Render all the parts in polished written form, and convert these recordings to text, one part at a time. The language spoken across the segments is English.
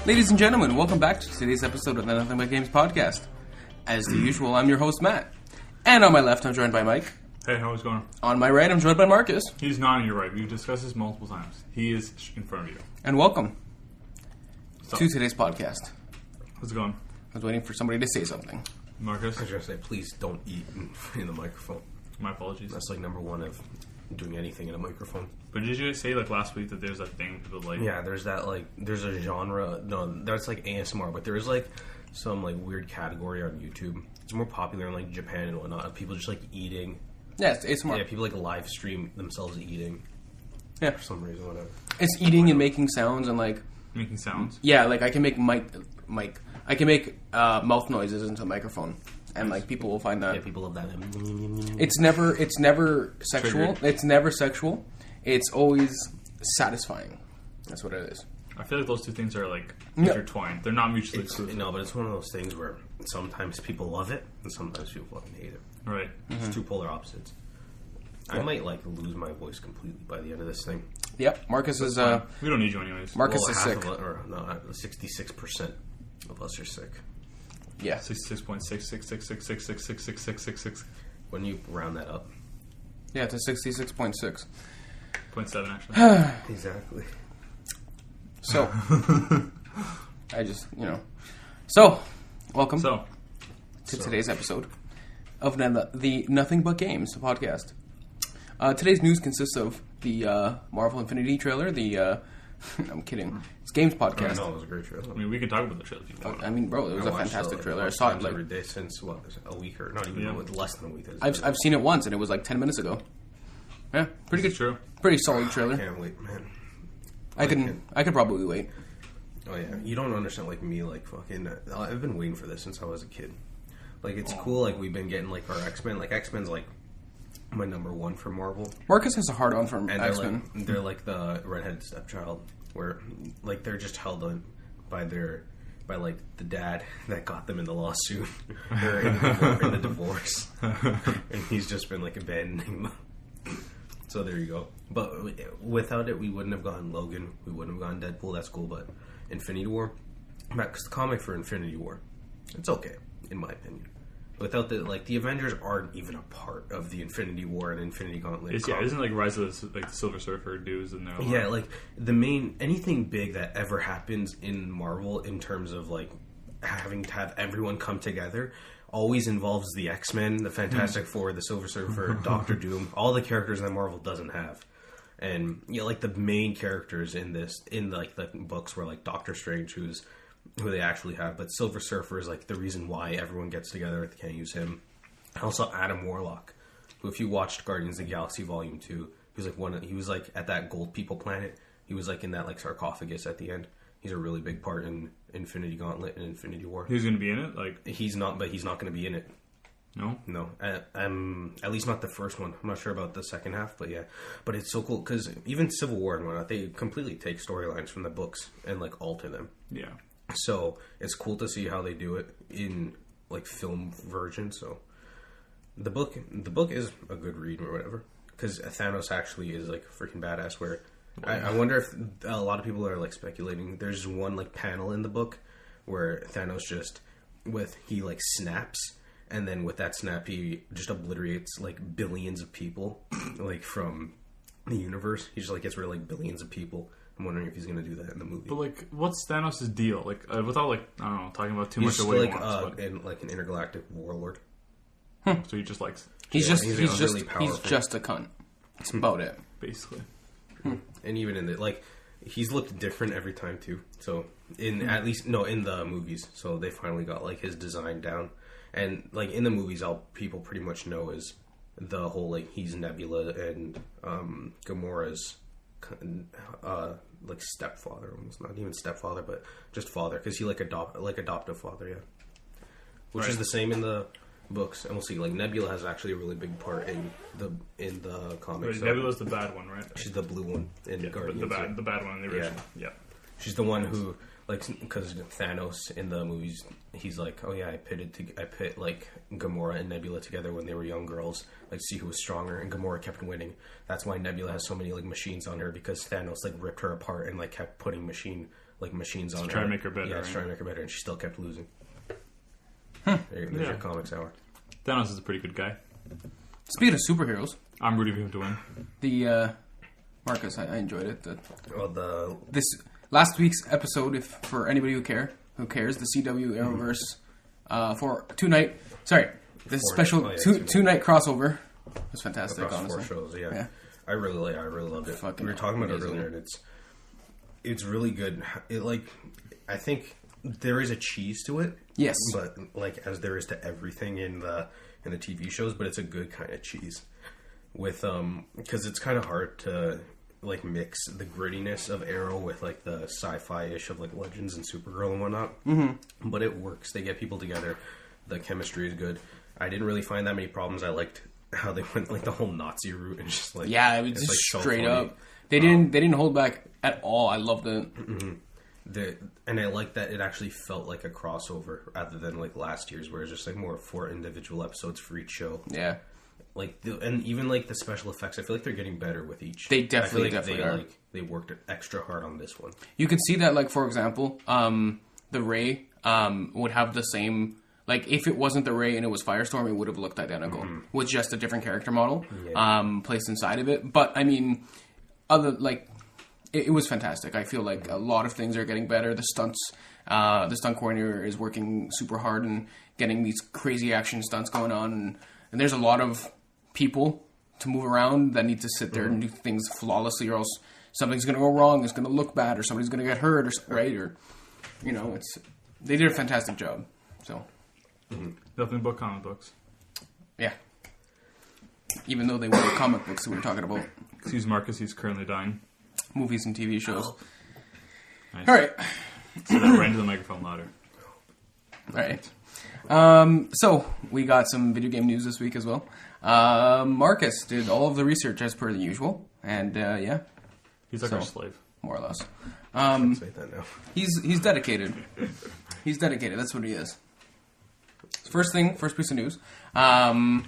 Ladies and gentlemen, welcome back to today's episode of the Nothing But Games podcast. As the usual, I'm your host, Matt. And on my left, I'm joined by Mike. Hey, how's it going? On my right, I'm joined by Marcus. He's not on your right. We've discussed this multiple times. He is in front of you. And welcome to today's podcast. How's it going? I was waiting for somebody to say something. Marcus? I was going to say, please don't eat in the microphone. My apologies. That's like number one of doing anything in a microphone. But did you say last week that there's that thing people like? Yeah, there's that there's a genre. No, that's like ASMR, but there is some weird category on YouTube. It's more popular in Japan and whatnot. People just eating. Yeah, it's ASMR. Yeah, people live stream themselves eating. Yeah, for some reason, whatever. It's eating and making sounds and making sounds. Yeah, I can make I can make mouth noises into a microphone, and people will find that. Yeah, people love that. It's never sexual. Triggered. It's never sexual. It's always satisfying. That's what it is. I feel like those two things are intertwined. They're not mutually exclusive. No, but it's one of those things where sometimes people love it and sometimes people fucking hate it. Right. It's two polar opposites. I might lose my voice completely by the end of this thing. Yep, Marcus is. We don't need you anyways. Marcus is sick. 66% of us are sick. Yeah, 66.66666666666. When you round that up. Yeah, to 66.6. 0.7 actually. Exactly. So, I just So, welcome to today's episode of the Nothing But Games podcast. Today's news consists of the Marvel Infinity trailer, I'm kidding. It's Games podcast. No, it was a great trailer. I mean, we can talk about the trailer if you want. I mean, bro, it was a fantastic trailer. I saw it every day since a week or not even less than a week. I've seen it once and it was 10 minutes ago. Yeah, pretty good. True. Pretty solid trailer. I can't wait, man. I could probably wait. Oh yeah, you don't understand me. Fucking, I've been waiting for this since I was a kid. It's cool. We've been getting our X-Men. X-Men's my number one for Marvel. Marcus has a hard on for X-Men. They're the redheaded stepchild, where they're just held on by the dad that got them in the lawsuit or in the divorce, and he's just been abandoning them. So there you go. But without it, we wouldn't have gotten Logan. We wouldn't have gotten Deadpool. That's cool. But Infinity War, because the comic for Infinity War, it's okay in my opinion. Without the Avengers aren't even a part of the Infinity War and Infinity Gauntlet. Isn't Rise of the Silver Surfer dudes in there? Yeah, the main anything big that ever happens in Marvel in terms of having to have everyone come together always involves the X-Men, the Fantastic Four, the Silver Surfer, Doctor Doom, all the characters that Marvel doesn't have. And the main characters in the books were Doctor Strange, who they actually have, but Silver Surfer is the reason why everyone gets together. They can't use him. And also Adam Warlock, who if you watched Guardians of the Galaxy Volume 2, he was at that Gold People planet. He was in that sarcophagus at the end. He's a really big part in Infinity Gauntlet and Infinity War. Who's going to be in it? He's not going to be in it. No. At least not the first one. I'm not sure about the second half, but yeah. But it's so cool because even Civil War and whatnot, they completely take storylines from the books and alter them. Yeah. So it's cool to see how they do it in film version. So the book is a good read or whatever, because Thanos actually is freaking badass. Where I wonder if a lot of people are speculating. There's one panel in the book where Thanos he snaps, and then with that snap he just obliterates billions of people from the universe. He just gets rid of billions of people. I'm wondering if he's going to do that in the movie. But what's Thanos' deal? Without I don't know, talking about too much of what he wants. An intergalactic warlord. So he just he's just a cunt. That's about it, basically. And even in the he's looked different every time too. So in the movies, so they finally got his design down. And in the movies, all people pretty much know is the whole he's Nebula and Gamora's stepfather, almost not even stepfather, but just father, because he adoptive father, yeah. Which is the same in the books, and we'll see. Nebula has actually a really big part in the comics. Right, so. Nebula's the bad one, right? She's the blue one in Guardians. The bad one in the original. Yeah. She's the one who, like, because Thanos in the movies, he's like, oh yeah, I pit like Gamora and Nebula together when they were young girls, like see who was stronger, and Gamora kept winning. That's why Nebula has so many like machines on her, because Thanos like ripped her apart and like kept putting machines on her. Trying to make her better. Yeah, right? trying to make her better, and she still kept losing. There's your comics hour. Thanos is a pretty good guy. Speaking of superheroes, I'm rooting for him to win. the Marcus, I enjoyed it. This Last week's episode, if for anybody who cares, the CW Arrowverse for this special two-night crossover was fantastic. across honestly, 4 shows. Yeah. I really loved it. We were talking about it earlier, and it's really good. I think there is a cheese to it. Yes, but like as there is to everything in the TV shows, but it's a good kind of cheese. With because it's kind of hard to like mix the grittiness of Arrow with like the sci-fi-ish of like Legends and Supergirl and whatnot. Mm-hmm. But it works. They get people together. The chemistry is good. I didn't really find that many problems. I liked how they went like the whole Nazi route and just like it was just like, straight so up. They didn't hold back at all. I loved it. Mm-hmm. And I like that it actually felt like a crossover rather than like last year's, where it's just like more 4 individual episodes for each show. Yeah. And even like the special effects, I feel like they're getting better with each. They definitely are. They worked extra hard on this one. You could see that, like for example, the Ray would have the same. Like if it wasn't the Ray and it was Firestorm, it would have looked identical with just a different character model placed inside of it. But I mean, it was fantastic. I feel like a lot of things are getting better. The stunts, the stunt coordinator is working super hard and getting these crazy action stunts going on, and there's a lot of people to move around that need to sit there and do things flawlessly, or else something's going to go wrong, it's going to look bad, or somebody's going to get hurt, or they did a fantastic job. So nothing but comic books. Yeah, even though they were comic books that we were talking about. Excuse Marcus, he's currently dying. Movies and TV shows. Nice. All right, so that ran to the microphone louder. All right. So we got some video game news this week as well. Marcus did all of the research as per the usual, and he's like our slave, more or less. Say that now. He's dedicated. He's dedicated. That's what he is. First piece of news. Wow.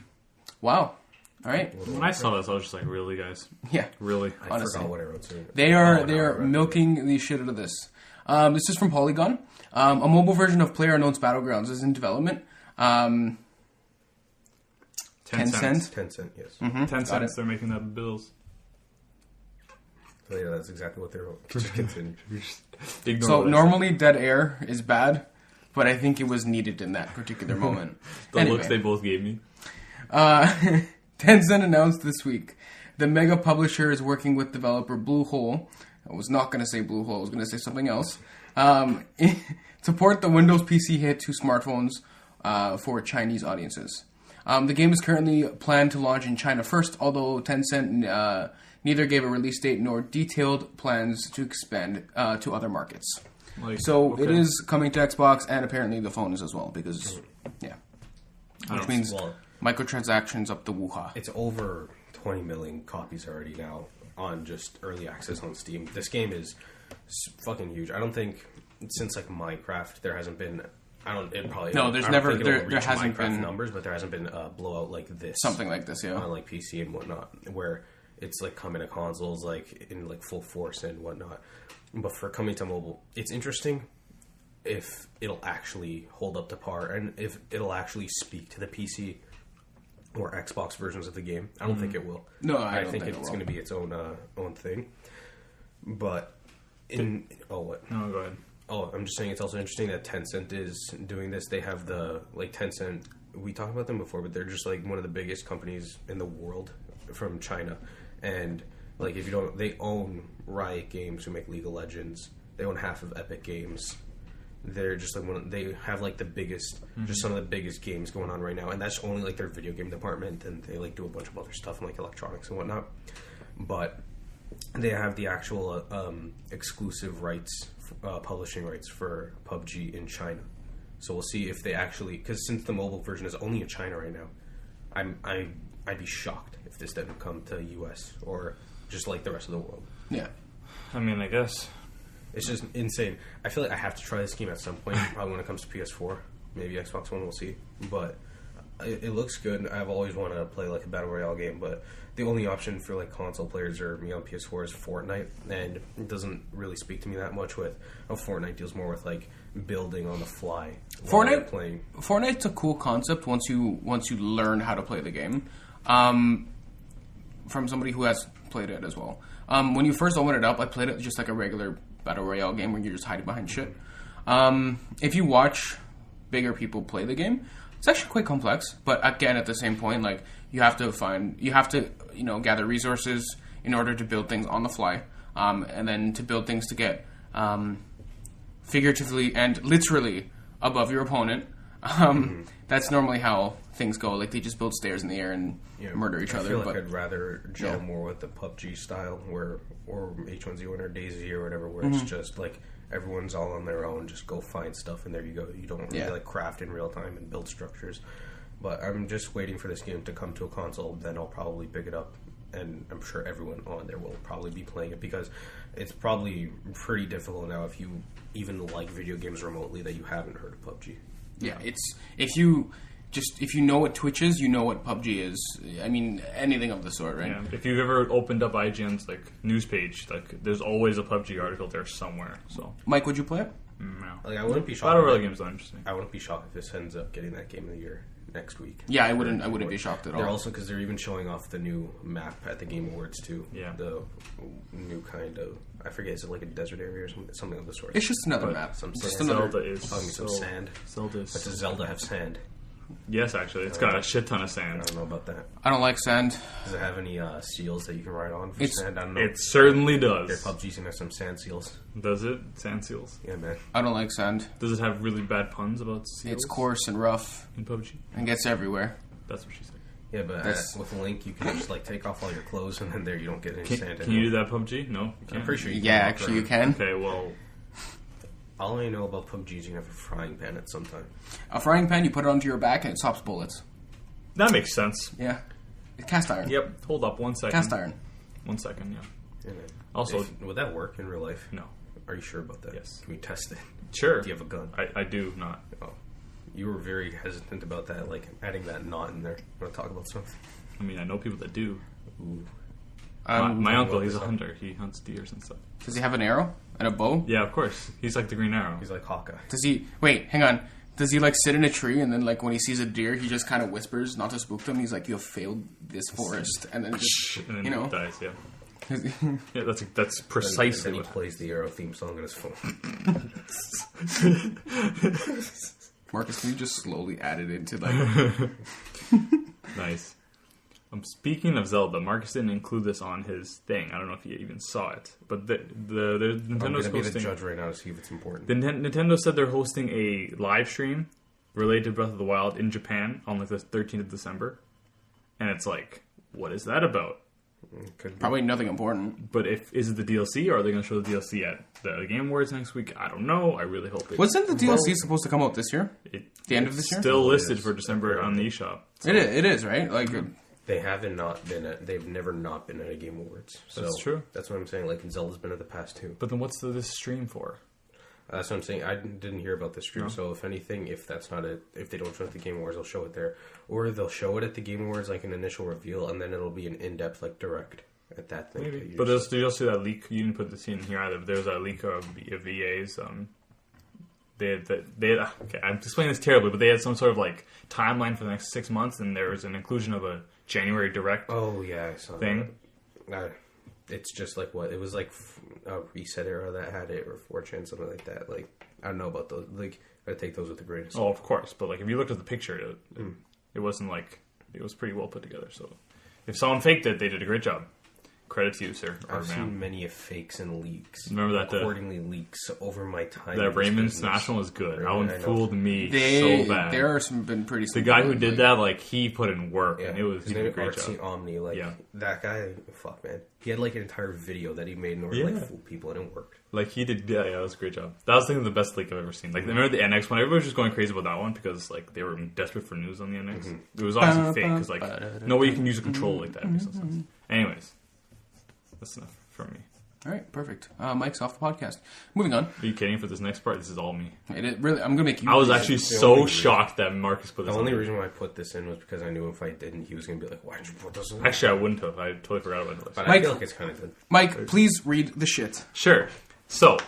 All right. When I saw this, I was just like, "Really, guys? Yeah, really." I forgot what I wrote. So they are milking the shit out of this. This is from Polygon. A mobile version of PlayerUnknown's Battlegrounds is in development. 10 cents. 10 cents, yes. Mm-hmm. 10 cents, they're making that bills. So yeah, that's exactly what they're just continue. So normally dead air is bad, but I think it was needed in that particular moment. Looks they both gave me. 10 announced this week the mega publisher is working with developer Bluehole. I was not going to say Bluehole, I was going to say something else. To port the Windows PC hit to smartphones for Chinese audiences. The game is currently planned to launch in China first, although Tencent neither gave a release date nor detailed plans to expand to other markets. It is coming to Xbox and apparently the phones as well, because, which means microtransactions up the woo-ha. It's over 20 million copies already now on just early access on Steam. This game is fucking huge. I don't think since like Minecraft there hasn't been. There hasn't been numbers, but there hasn't been a blowout like this. Something like this, yeah. On like PC and whatnot, where it's like coming to consoles like in like full force and whatnot. But for coming to mobile, it's interesting if it'll actually hold up to par and if it'll actually speak to the PC or Xbox versions of the game. I don't think it will. No, I think it's going to be its own thing. But what? No, go ahead. Oh, I'm just saying it's also interesting that Tencent is doing this. They have Tencent. We talked about them before, but they're just like one of the biggest companies in the world from China. And like if you don't, they own Riot Games, who make League of Legends. They own half of Epic Games. They're just like they have like the biggest, just some of the biggest games going on right now, and that's only like their video game department. And they like do a bunch of other stuff in like electronics and whatnot. But they have the actual exclusive rights. Publishing rights for PUBG in China, so we'll see if they actually. Because since the mobile version is only in China right now, I'd be shocked if this didn't come to US or just like the rest of the world. Yeah, I mean, I guess It's just insane. I feel like I have to try this game at some point, probably when it comes to PS4. Maybe Xbox One, we'll see. But it looks good. I've always wanted to play like a Battle Royale game, but the only option for like console players or me on PS4 is Fortnite, and it doesn't really speak to me that much with Fortnite deals more with like building on the fly while you're playing. Fortnite's a cool concept once you learn how to play the game. From somebody who has played it as well. When you first open it up, I played it just like a regular Battle Royale game where you're just hiding behind shit. If you watch bigger people play the game, it's actually quite complex. But again, at the same point, like you have to gather resources in order to build things on the fly, and then to build things to get figuratively and literally above your opponent. That's normally how things go. Like they just build stairs in the air and murder each other. I feel like I'd rather gel more with the PUBG style, or H1Z1 or DayZ or whatever, where it's just like everyone's all on their own. Just go find stuff, and there you go. You don't really like craft in real time and build structures. But I'm just waiting for this game to come to a console. Then I'll probably pick it up, and I'm sure everyone on there will probably be playing it because it's probably pretty difficult now if you even like video games remotely that you haven't heard of PUBG. Yeah, it's if you know what Twitch is, you know what PUBG is. I mean, anything of the sort, right? Yeah. If you've ever opened up IGN's like news page, like there's always a PUBG article there somewhere. So, Mike, would you play it? No. Like I wouldn't be shocked. Battle Royale games are interesting. I wouldn't be shocked if this ends up getting that Game of the Year next week. Yeah, I wouldn't be shocked at all. They're also because they're even showing off the new map at the Game Awards too. Yeah. The new kind of, I forget, is it like a desert area or something of the sort? It's just another map. Zelda is some sand. Zelda is. But does Zelda have sand? Yes, actually, it's got a shit ton of sand. I don't know about that. I don't like sand. Does it have any seals that you can ride on for sand? I don't know. It certainly does. Okay, PUBG's gonna have some sand seals. Does it? Sand seals? Yeah, man. I don't like sand. Does it have really bad puns about seals? It's coarse and rough. In PUBG? And gets everywhere. That's what she said. Yeah, but with Link, you can just like take off all your clothes and then there you don't get any sand. Can you do that PUBG? No, you can't. I'm pretty sure you can. Yeah, actually you can. Okay, well... All I know about PUBG is you can have a frying pan at some time. A frying pan, you put it onto your back and it stops bullets. That makes sense. Yeah. It's cast iron. Yep. Hold up 1 second. Cast iron. 1 second, yeah. Also, would that work in real life? No. Are you sure about that? Yes. Can we test it? Sure. Do you have a gun? I do not. Oh. You were very hesitant about that, like adding that knot in there. You want to talk about something? I mean, I know people that do. Ooh. My uncle, he's a hunter. He hunts deers and stuff. Does he have an arrow and a bow? Yeah, of course. He's like the Green Arrow. He's like Hawkeye. Does he... Wait, hang on. Does he like sit in a tree and then like when he sees a deer, he just kind of whispers not to spook them? He's like, "You have failed this forest," and then just and then he dies. Yeah. Yeah, that's And precisely then what he plays the Arrow theme song on his phone. Marcus, can you just slowly add it into like... Nice. Speaking of Zelda, Marcus didn't include this on his thing. I don't know if you even saw it, but the Nintendo's I'm going to be the hosting. judge right now to see if it's important. Nintendo said they're hosting a live stream related to Breath of the Wild in Japan on like the 13th of December, and it's like, what is that about? Probably nothing important. But is it the DLC, or are they going to show the DLC at the Game Awards next week? I don't know. I really hope it. Wasn't the DLC supposed to come out this year? The end of this year? Still listed for December on the eShop. So. It is, right? Like. They've never not been at a Game Awards. So that's true. That's what I'm saying. Like Zelda's been at the past two. But then what's this stream for? That's what I'm saying. I didn't hear about this stream. No. So if anything, if that's not it, if they don't show it at the Game Awards, they'll show it there, or they'll show it at the Game Awards like an initial reveal, and then it'll be an in-depth like direct at that thing. Maybe. But did you see that leak? You didn't put this in here either. But there's a leak of EA's. They had okay, I'm explaining this terribly, but they had some sort of like timeline for the next 6 months, and there was an inclusion of a January Direct. Oh yeah, I saw thing. That. It's just like what it was like a Reset Era that had it, or 4chan, something like that. Like I don't know about those. Like I take those with a grain of salt. Oh, of course, but like if you looked at the picture, it wasn't like it was pretty well put together. So if someone faked it, they did a great job. Credit to you, sir. I've seen many fakes and leaks. Remember that accordingly leaks over my time. That Raymond's National is good. That one fooled me so bad. There are some been pretty. The guy who did that, like he put in work, and it was his he did a name great job. Omni, like that guy. Fuck man, he had like an entire video that he made in order to like fool people, and it worked. Like he did, yeah, it was a great job. That was the best leak I've ever seen. Like remember the NX one? Everybody was just going crazy about that one because like they were desperate for news on the NX. Mm-hmm. It was obviously fake because like no way you can use a control like that. It makes no sense. Anyways. That's enough for me. All right, perfect. Mike's off the podcast. Moving on. Are you kidding? For this next part, this is all me. Really, I'm gonna make you. I was actually so shocked that Marcus put this. The only reason why I put this in was because I knew if I didn't, he was gonna be like, "Why did you put this in?" Actually, I wouldn't have. I totally forgot about it. But Mike, I feel like it's kind of good. Mike, please read the shit. Sure. So,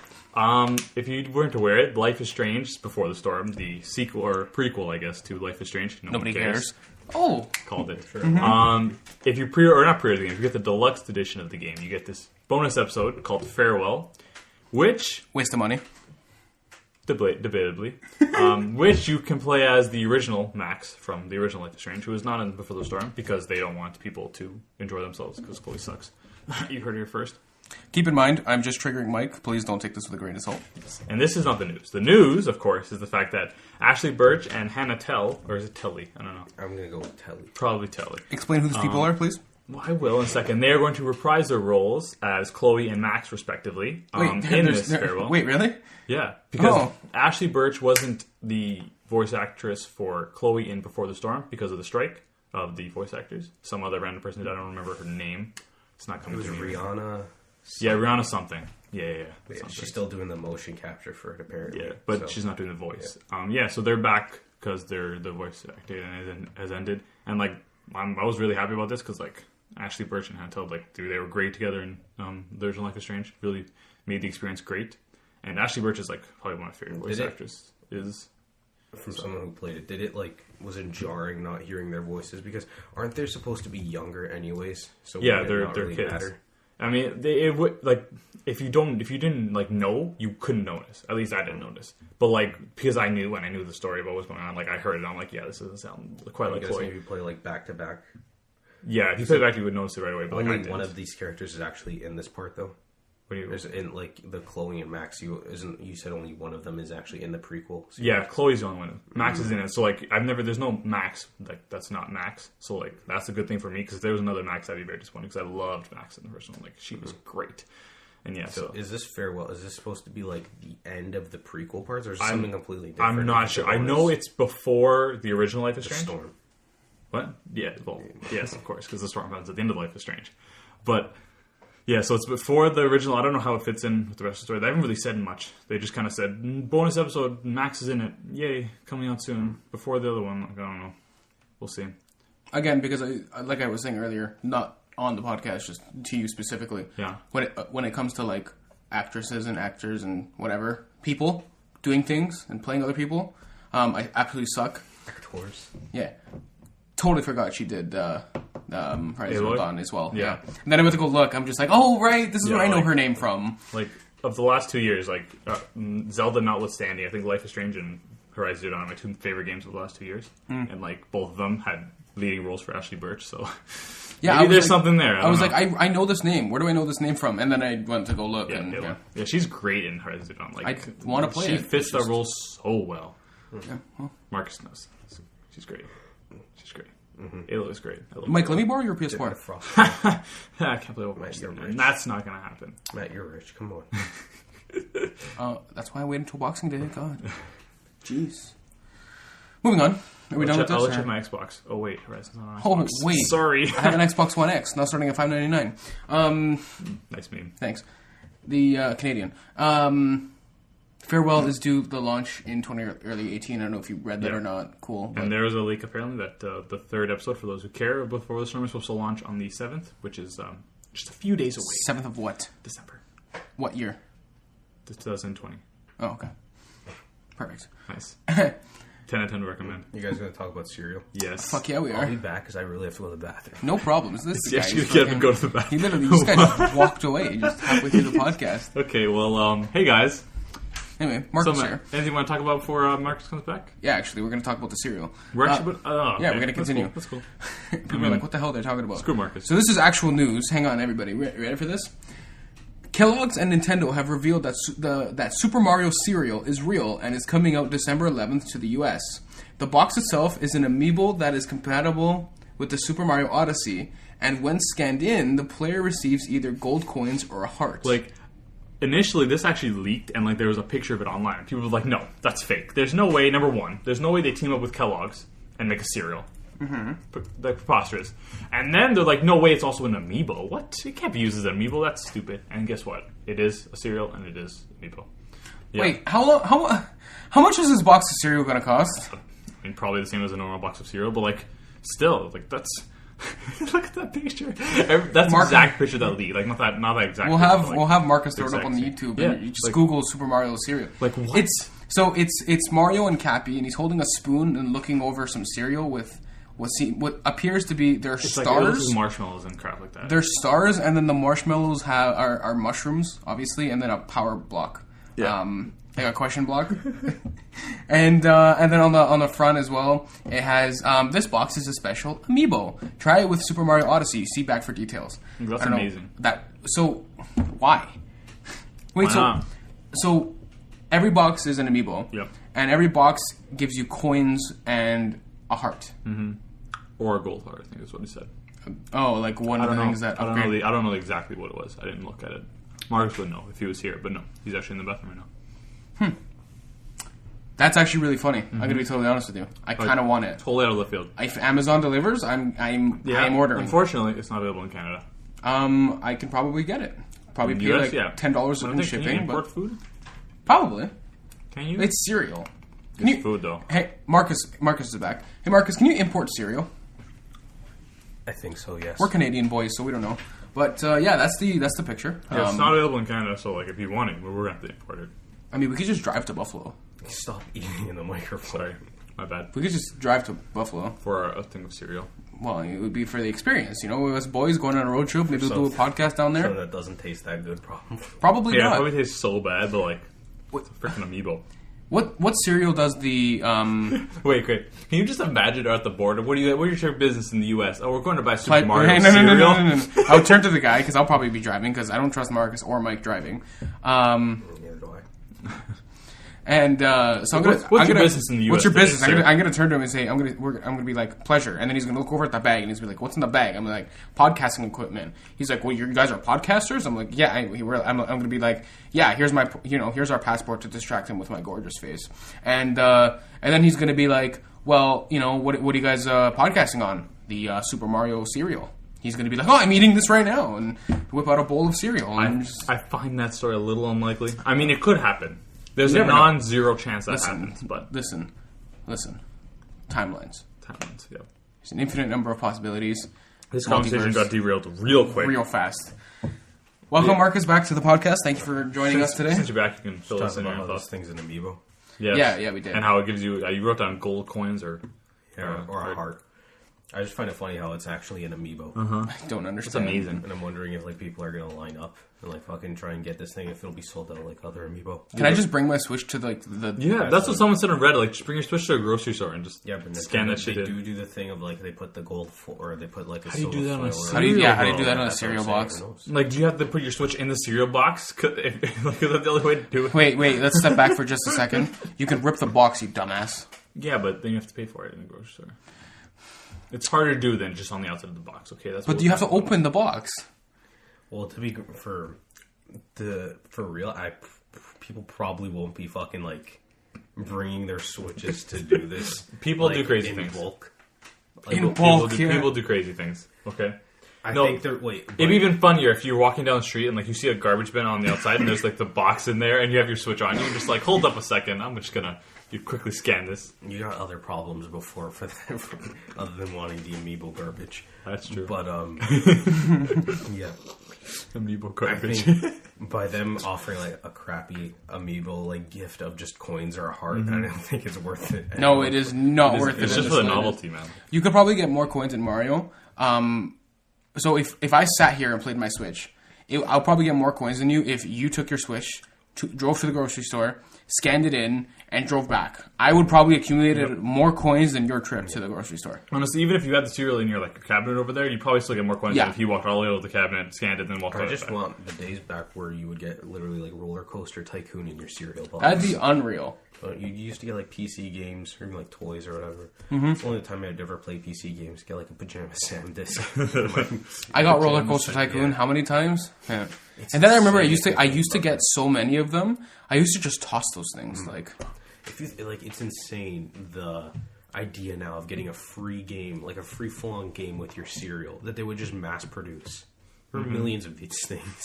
if you weren't aware, it Life is Strange Before the Storm, the sequel or prequel, I guess, to Life is Strange. Nobody cares. Oh, called it. Sure. If you not pre-order the game, if you get the deluxe edition of the game, you get this bonus episode called Farewell, which waste of money. Debatably, which you can play as the original Max from the original Life is Strange, who is not in Before the Storm because they don't want people to enjoy themselves because Chloe sucks. You heard it here first. Keep in mind, I'm just triggering Mike. Please don't take this with a grain of salt. And this is not the news. The news, of course, is the fact that Ashley Birch and Hannah Tell, or is it Telly? I don't know. I'm going to go with Telly. Probably Telly. Explain who these people are, please. Well, I will in a second. They are going to reprise their roles as Chloe and Max, respectively, in this Farewell. Wait, really? Yeah, because Ashley Birch wasn't the voice actress for Chloe in Before the Storm because of the strike of the voice actors. Some other random person, I don't remember her name. It's not coming to me. It was Rihanna. Yeah, Rihanna something. Yeah. She's still doing the motion capture for it, apparently. Yeah, but she's not doing the voice. Yeah, so they're back because the voice acting has ended. And, like, I was really happy about this because, like, Ashley Birch and Hannah Tell, like, they were great together in the original Life is Strange. Really made the experience great. And Ashley Birch is, like, probably one of my favorite voice actresses. From someone who played it, did it, like, was it jarring not hearing their voices? Because aren't they supposed to be younger anyways? So yeah, they're really kids. Matter? I mean, it would, like, if you didn't like know, you couldn't notice. At least I didn't notice. But like, because I knew the story of what was going on, like I heard it, I'm like, yeah, this doesn't sound quite like Chloe. Maybe play like back to back. Yeah, if you play back, you would notice it right away. But only one of these characters is actually in this part, though. What do you? There's in like the Chloe and Max. You said only one of them is actually in the prequel. So yeah, Chloe's the only one. Max is in it. So like, there's no Max like that's not Max. So like, that's a good thing for me because if there was another Max, I'd be very disappointed because I loved Max in the first one. Like, she was great. And yeah, so is this Farewell? Is this supposed to be like the end of the prequel parts, or is it something completely different? I'm not sure. I know it's before the original Life is Strange. Storm. What? Yeah. Well, yes, of course, because the storm happens at the end of Life is Strange. But yeah, so it's before the original. I don't know how it fits in with the rest of the story. They haven't really said much. They just kind of said bonus episode. Max is in it. Yay, coming out soon. Before the other one. Like, I don't know. We'll see. Again, because like I was saying earlier, not on the podcast, just to you specifically. Yeah. When it comes to like actresses and actors and whatever people doing things and playing other people, I absolutely suck. Actors. Yeah. Totally forgot she did Rise of Dawn as well. Yeah. And then I went to go look. I'm just like, oh right, this is where I know her name from. Like of the last 2 years, like Zelda notwithstanding, I think Life is Strange and Horizon Zero Dawn are my two favorite games of the last 2 years, and like both of them had leading roles for Ashley Birch. So yeah, maybe there's something there. I was like, I know this name. Where do I know this name from? And then I went to go look. Yeah, she's great in Horizon Zero Dawn. Like, I want to play she it. She fits that role so well. Yeah, well. Marcus knows. She's great. She's great. It looks great. Mike, let me borrow your PS4. I can't play Overwatch. That's not going to happen. Matt, you're rich. Come on. That's why I waited until Boxing Day. God. Jeez. Moving on. Are we done with this? I'll check my Xbox. Oh, wait. Horizon's not on Xbox. Oh, wait. Sorry. I have an Xbox One X, now starting at $5.99. Nice meme. Thanks. The Canadian. Farewell is due the launch in early 18. I don't know if you read that or not. Cool. But. And there is a leak apparently that the third episode, for those who care, Before the Storm is supposed to launch on the 7th, which is just a few days away. 7th of what? December. What year? 2020. Oh, okay. Perfect. Nice. 10 out of 10 to recommend. You guys going to talk about cereal? Yes. Fuck yeah, we are. I'll be back because I really have to go to the bathroom. No problems. This guy get up and go to the bathroom. He literally, this guy just walked away just halfway through the podcast. Okay, well, hey guys. Anyway, Marcus here. Anything you want to talk about before Marcus comes back? Yeah, actually, we're going to talk about the cereal. We're actually... Yeah, we're going to continue. That's cool. People are like, what the hell are they talking about? Screw Marcus. So this is actual news. Hang on, everybody. Ready for this? Kellogg's and Nintendo have revealed that that Super Mario cereal is real and is coming out December 11th to the US. The box itself is an amiibo that is compatible with the Super Mario Odyssey, and when scanned in, the player receives either gold coins or a heart. Like... Initially, this actually leaked, and like there was a picture of it online. People were like, "No, that's fake. There's no way." Number one, there's no way they team up with Kellogg's and make a cereal. Like preposterous. And then they're like, no way, it's also an amiibo. What? It can't be used as an amiibo. That's stupid. And guess what? It is a cereal and it is amiibo. Yeah. Wait, how much is this box of cereal going to cost? I mean, probably the same as a normal box of cereal, but like, still, like that's. Look at that picture. That's the exact picture that leaked. Like not that exact. We'll picture, have Marcus throw it up on the YouTube. Yeah, and you just Google Super Mario cereal. Like what? It's Mario and Cappy, and he's holding a spoon and looking over some cereal with what appears to be their stars. Like marshmallows and crap like that. They're stars, and then the marshmallows are mushrooms, obviously, and then a power block. Yeah. Like a question block. and then on the front as well, it has this box is a special amiibo. Try it with Super Mario Odyssey. See back for details. That's amazing. So why? Wait, why not? So every box is an amiibo. Yep. And every box gives you coins and a heart. Mm-hmm. Or a gold heart, I think is what he said. Oh, like one of the things that I don't know exactly what it was. I didn't look at it. Marcus would know if he was here, but no, he's actually in the bathroom right now. That's actually really funny. I'm gonna be totally honest with you. I kind of want it. Totally out of the field. If Amazon delivers, I'm ordering. Unfortunately, it's not available in Canada. I can probably get it. Probably pay US, like $10 in shipping. Can you import food? Probably. Can you? It's cereal. It's food though. Hey, Marcus is back. Hey, Marcus, can you import cereal? I think so. Yes. We're Canadian boys, so we don't know. But yeah, that's the picture. Yeah, it's not available in Canada, so like if you want it, we're gonna have to import it. I mean, we could just drive to Buffalo. Stop eating in the microphone. Sorry, my bad. We could just drive to Buffalo for a thing of cereal. Well, it would be for the experience, you know. Us boys going on a road trip, maybe we'll do a podcast down there. So that doesn't taste that good, probably. Probably not. Yeah, it probably tastes so bad, but like, it's a freaking amiibo. What cereal does the Wait. Can you just imagine at the border? What is your business in the U.S.? Oh, we're going to buy Super Mario cereal. No. I'll turn to the guy because I'll probably be driving because I don't trust Marcus or Mike driving. Neither do I. And so what's your business in the U.S.? What's your business? Today, I'm gonna turn to him and say I'm gonna be like pleasure, and then he's gonna look over at the bag and he's gonna be like, what's in the bag? I'm like podcasting equipment. He's like, well, you guys are podcasters. I'm like, yeah. I'm gonna be like, yeah. Here's our passport to distract him with my gorgeous face, and then he's gonna be like, well, what are you guys podcasting on? The Super Mario cereal. He's going to be like, oh, I'm eating this right now, and whip out a bowl of cereal. I find that story a little unlikely. I mean, it could happen. There's a non-zero chance that happens, but... Listen. Timelines. Yeah. There's an infinite number of possibilities. This conversation got derailed real quick. Real fast. Welcome, Marcus, back to the podcast. Thank you for joining us today. Since you're back, you can fill us in on those things in Amiibo. Yes. Yeah, we did. And how it gives you... you wrote down gold coins or a heart. I just find it funny how it's actually an amiibo. I don't understand. It's amazing. And I'm wondering if people are going to line up and fucking try and get this thing, if it'll be sold out like other amiibo. Can I just bring my Switch to the... Yeah, that's what someone said on Reddit. Just bring your Switch to a grocery store and just scan that shit in. They do the thing of they put the gold or they put a How do you do that on a cereal? How do you do that on a cereal box? Do you have to put your Switch in the cereal box? Is that the only way to do it? Wait, let's step back for just a second. You can rip the box, you dumbass. Yeah, but then you have to pay for it in the grocery store. It's harder to do than just on the outside of the box. Okay, but you have to open the box. Well, to be for real, people probably won't be fucking bringing their Switches to do this. People do crazy things. Bulk. People do crazy things. Okay. I think they're it'd be even funnier if you're walking down the street and you see a garbage bin on the outside and there's the box in there and you have your Switch on. You're just hold up a second. I'm just gonna. You quickly scan this. You got other problems before for that, other than wanting the amiibo garbage. That's true. But yeah, amiibo garbage. I think by them offering a crappy amiibo gift of just coins or a heart, I don't think it's worth it. No, it is not worth it. It's just for the novelty, man. You could probably get more coins in Mario. So if I sat here and played my Switch, I'll probably get more coins than you if you took your Switch, drove to the grocery store, scanned it in, and drove back. I would probably accumulate more coins than your trip to the grocery store. Honestly, even if you had the cereal in your cabinet over there, you'd probably still get more coins than if you walked all the way over the cabinet, scanned it, then walked out. I just want the days back where you would get literally Roller Coaster Tycoon in your cereal box. That'd be unreal. You used to get PC games or even toys or whatever. Mm-hmm. It's the only time I'd ever play PC games. Get a Pajama Sam disc. I got Roller Coaster Tycoon how many times? Yeah. And then I remember I used to get so many of them. I used to just toss those things. If you it's insane the idea now of getting a free game, like a free full-on game with your cereal that they would just mass produce. There are millions of these things.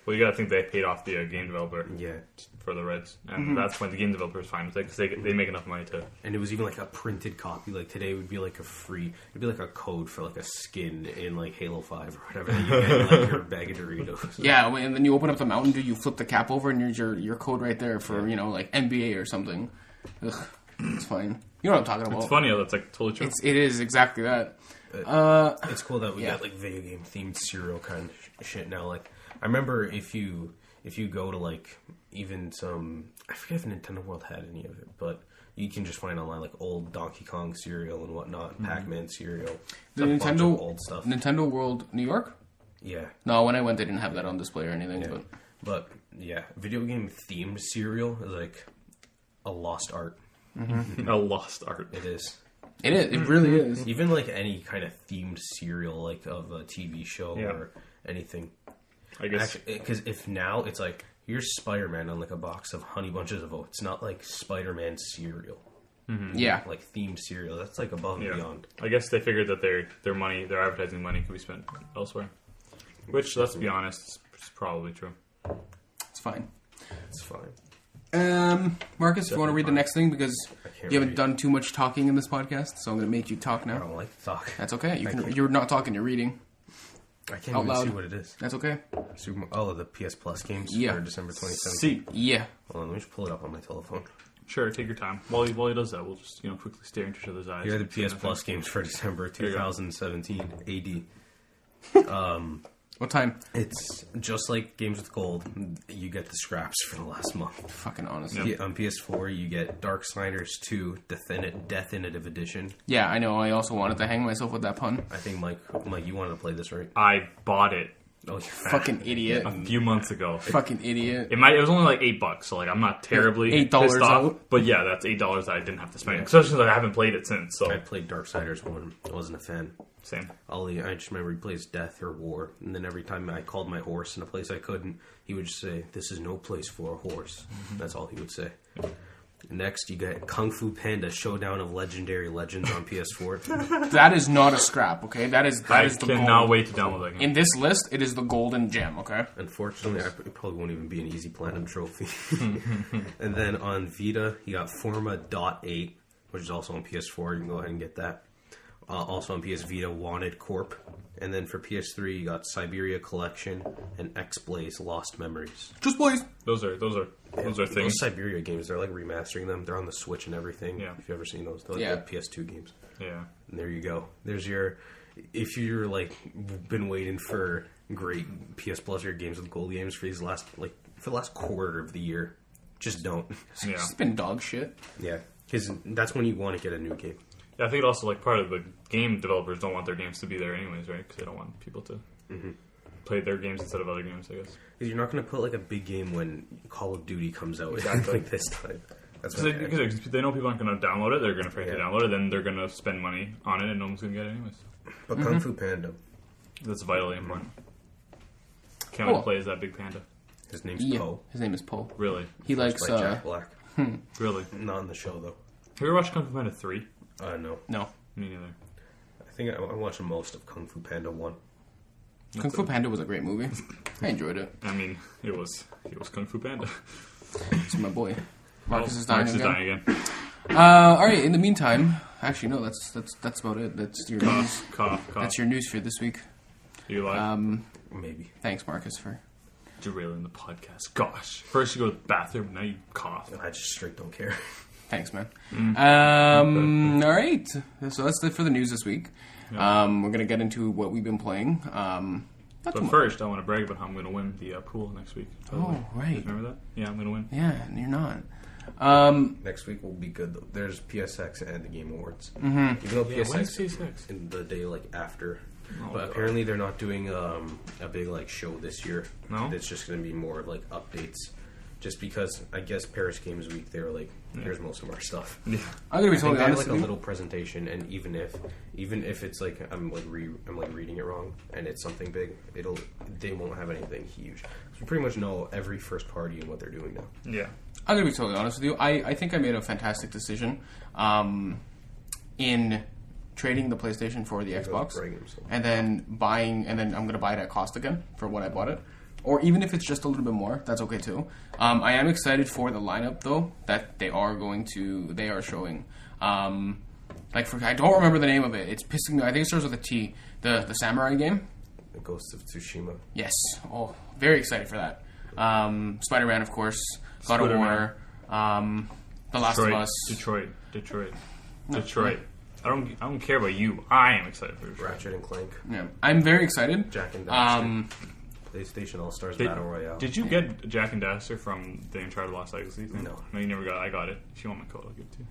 Well, you gotta think they paid off the game developer. Yeah. For the Reds. And that's when the game developer is fine with it, because they make enough money to... And it was even like a printed copy. Like today would be like it'd be like a code for like a skin in like Halo 5 or whatever that you get in like your bag of Doritos. Yeah, and then you open up the Mountain Dew, you flip the cap over, and there's your code right there for, you know, like NBA or something. Ugh, it's fine. You know what I'm talking about. It's funny how that's like totally true. It is exactly that. It's cool that we got like video game themed cereal kind of shit now. Like I remember if you go to like even some, I forget if Nintendo World had any of it, but you can just find online like old Donkey Kong cereal and whatnot, Pac-Man cereal, the Nintendo old stuff. Nintendo World New York. Yeah. No, when I went, they didn't have that on display or anything. Yeah. But yeah, video game themed cereal is like a lost art. A lost art. It is. It is. It really is. Even like any kind of themed cereal, like of a TV show or anything. I guess because if now it's like here's Spider-Man on like a box of Honey Bunches of Oats, not like Spider-Man cereal. Mm-hmm. Yeah, like themed cereal. That's like above and beyond. I guess they figured that their money, their advertising money, could be spent elsewhere. Which, let's be honest, is probably true. It's fine. It's fine. Marcus, if you want to read the next thing, because you haven't done too much talking in this podcast, so I'm going to make you talk now. I don't like to talk. That's okay. You're not talking, you're reading. I can't even see what it is. That's okay. The PS Plus games for December 2017. See. Yeah. Hold on, let me just pull it up on my telephone. Sure, take your time. While he does that, we'll just quickly stare into each other's eyes. Here are the PS Plus games for December 2017 AD. What time? It's just like Games with Gold. You get the scraps for the last month. Fucking honestly. Yeah, on PS4, you get Darksiders 2 Definitive Edition. Yeah, I know. I also wanted to hang myself with that pun. I think, Mike, you wanted to play this, right? I bought it. Oh, you fucking idiot. A few months ago. Fucking idiot. It was only like $8, so like I'm not terribly pissed off. out. But yeah, that's $8 that I didn't have to spend. Especially since I haven't played it since. So I played Darksiders 1. I wasn't a fan. Same. I just remember he plays Death or War, and then every time I called my horse in a place I couldn't, he would just say, "This is no place for a horse." That's all he would say. Next, you get Kung Fu Panda Showdown of Legendary Legends on PS4. That is not a scrap, okay? That is the gold. I cannot wait to download that game. In this list, it is the golden gem, okay? Unfortunately, it probably won't even be an easy platinum trophy. And then on Vita, you got Forma .8, which is also on PS4. You can go ahead and get that. Also on PS Vita, Wanted Corp. And then for PS3, you got Siberia Collection and X-Blaze Lost Memories. Just Blaze. Those are things. Those Siberia games, they're like remastering them. They're on the Switch and everything. Yeah. If you've ever seen those. They're like the PS2 games. Yeah. And there you go. There's your... If you're like been waiting for great PS Plus or Games with Gold games for the last quarter of the year, just don't. Yeah. It's been dog shit. Yeah. Because that's when you want to get a new game. Yeah, I think also like part of the game developers don't want their games to be there anyways, right? Because they don't want people to play their games instead of other games, I guess. Because you're not going to put like a big game when Call of Duty comes out like this time. That's because they know people aren't going to download it. They're going to frankly download it. Then they're going to spend money on it, and no one's going to get it anyways. But Kung Fu Panda, that's vitally important. Can't wait to play as that big panda. His name's Poe. His name is Poe. Really? He likes Jack Black. Really? Not in the show though. Have you ever watched Kung Fu Panda 3? No. Me neither. I think I watched most of Kung Fu Panda 1. Kung Fu Panda was a great movie. I enjoyed it. I mean, it was Kung Fu Panda. It's my boy. Marcus is dying again. All right. In the meantime, actually no. That's about it. That's your news. Cough. That's your news for this week. You like? Maybe. Thanks, Marcus, for derailing the podcast. Gosh, first you go to the bathroom, now you cough. I just straight don't care. Thanks, man. All right. So that's it for the news this week. Yeah. We're going to get into what we've been playing. But first, I want to brag about how I'm going to win the pool next week. Totally. Oh, right. Remember that? Yeah, I'm going to win. Yeah, you're not. Next week will be good, though. There's PSX and the Game Awards. Mm-hmm. Even though PSX in the day after. But apparently they're not doing a big show this year. No? It's just going to be more of updates. Just because I guess Paris Games Week, they were like, here's most of our stuff. Yeah. I'm gonna be totally honest. A little presentation, and even if it's I'm reading it wrong and it's something big, they won't have anything huge. So we pretty much know every first party and what they're doing now. Yeah. I'm gonna be totally honest with you. I think I made a fantastic decision. in trading the PlayStation for the Xbox, and then I'm gonna buy it at cost again for what I bought it. Or even if it's just a little bit more, that's okay too. I am excited for the lineup though that they are showing. I don't remember the name of it. It's pissing me. I think it starts with a T. The samurai game. The Ghost of Tsushima. Yes. Oh, very excited for that. Spider-Man, of course. God of War. The Last of Us. Detroit. I don't care about you. I am excited for Detroit. Ratchet and Clank. Yeah, I'm very excited. Jack and Daxter. PlayStation All-Stars Battle Royale. Did you get Jack and Daxter from the Uncharted Lost Legacy thing? No, you never got it. I got it. If you want my code, I'll give it to you.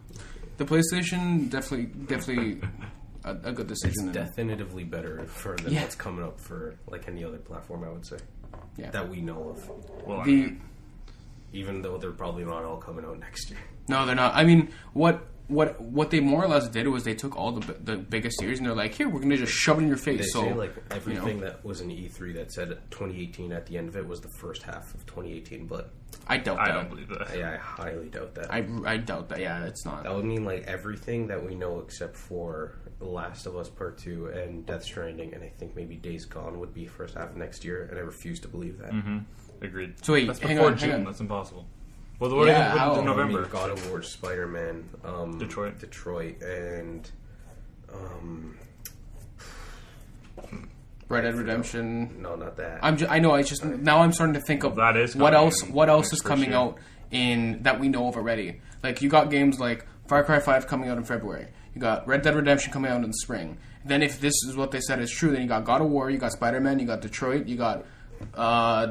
The PlayStation definitely a good decision. It's definitively better than what's coming up for like any other platform, I would say. Yeah. That we know of. Well, even though they're probably not all coming out next year. No, they're not. I mean, what they more or less did was they took all the biggest series and they're like, here, we're going to just shove it in your face. They say like everything that was in E3 that said 2018 at the end of it was the first half of 2018, but I doubt that. I don't believe that. Yeah, I highly doubt that. I doubt that. Yeah, it's not. That would mean like everything that we know except for The Last of Us Part 2 and Death Stranding, and I think maybe Days Gone would be first half of next year, and I refuse to believe that. Mm-hmm. Agreed. So wait, that's hang before on, June. That's impossible. Well, what is in November? I mean, God of War, Spider-Man, Detroit, and Red Dead Redemption. No, not that. I know. I just now I'm starting to think of that is what else. What else is coming out in that we know of already? Like you got games like Far Cry 5 coming out in February. You got Red Dead Redemption coming out in the spring. Then if this is what they said is true, then you got God of War, you got Spider-Man, you got Detroit, you got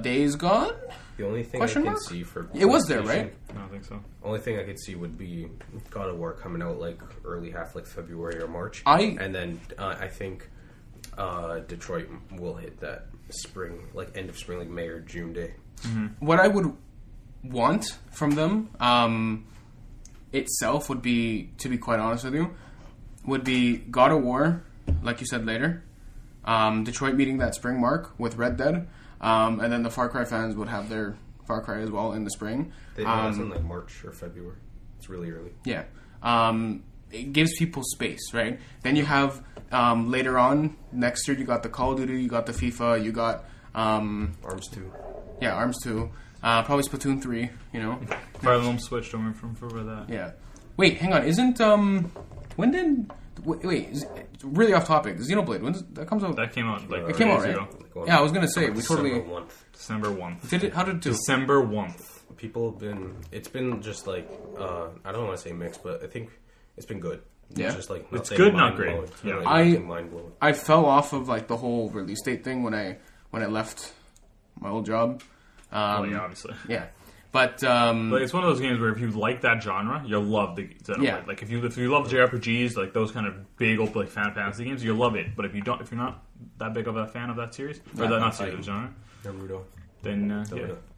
Days Gone. The only thing I can see for it was there, right? I don't think so. Only thing I could see would be God of War coming out like early half, like February or March. And then I think Detroit will hit that spring, like end of spring, like May or June day. Mm-hmm. What I would want from them itself would be, to be quite honest with you, would be God of War, like you said later, Detroit meeting that spring mark with Red Dead. And then the Far Cry fans would have their Far Cry as well in the spring. It's in like March or February. It's really early. Yeah. It gives people space, right? Then you have later on next year you got the Call of Duty, you got the FIFA, you got Arms 2. Yeah, Arms 2. Probably Splatoon 3. You know. Fire Emblem Switch. Don't remember that. Yeah. Wait, hang on. Isn't when did? Wait, really off topic. Xenoblade, when that comes out? That came out like it came out, right? Yeah, I was gonna say we totally. December 1st. Did it? How did it do? December 1st. People have been. It's been just like I don't want to say mixed, but I think it's been good. Yeah, it's just like it's good, not great. Yeah, I fell off of like the whole release date thing when I left my old job. Well, yeah, obviously. Yeah. But it's one of those games where if you like that genre, you'll love the Xenoblade. Yeah. Like if you love JRPGs, like those kind of big old like Final Fantasy games, you'll love it. But if you're not that big of a fan of that series or not series genre, Naruto, then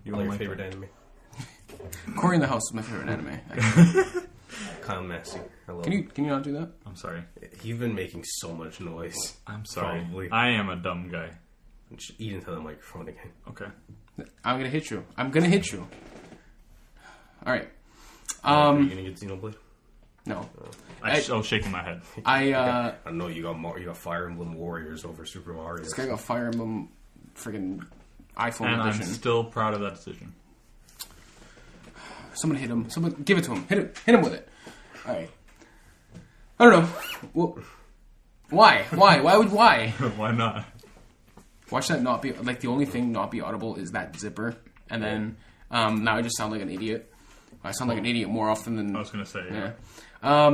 you want my favorite anime. Cory in the House is my favorite anime. Kyle Massey. Can you not do that? I'm sorry. You've been making so much noise. I'm sorry. Probably. I am a dumb guy. Just eat into the microphone again. Okay. I'm gonna hit you. All right. Are you gonna get Xenoblade? No. I was shaking my head. I know you got Fire Emblem Warriors over Super Mario. This guy got Fire Emblem freaking iPhone and edition. I'm still proud of that decision. Someone hit him. Someone give it to him. Hit him with it. All right. I don't know. Well, why? Why not? Watch that not be like the only thing not be audible is that zipper, and then now I just sound like an idiot. I sound like an idiot more often than I was gonna say. Yeah. I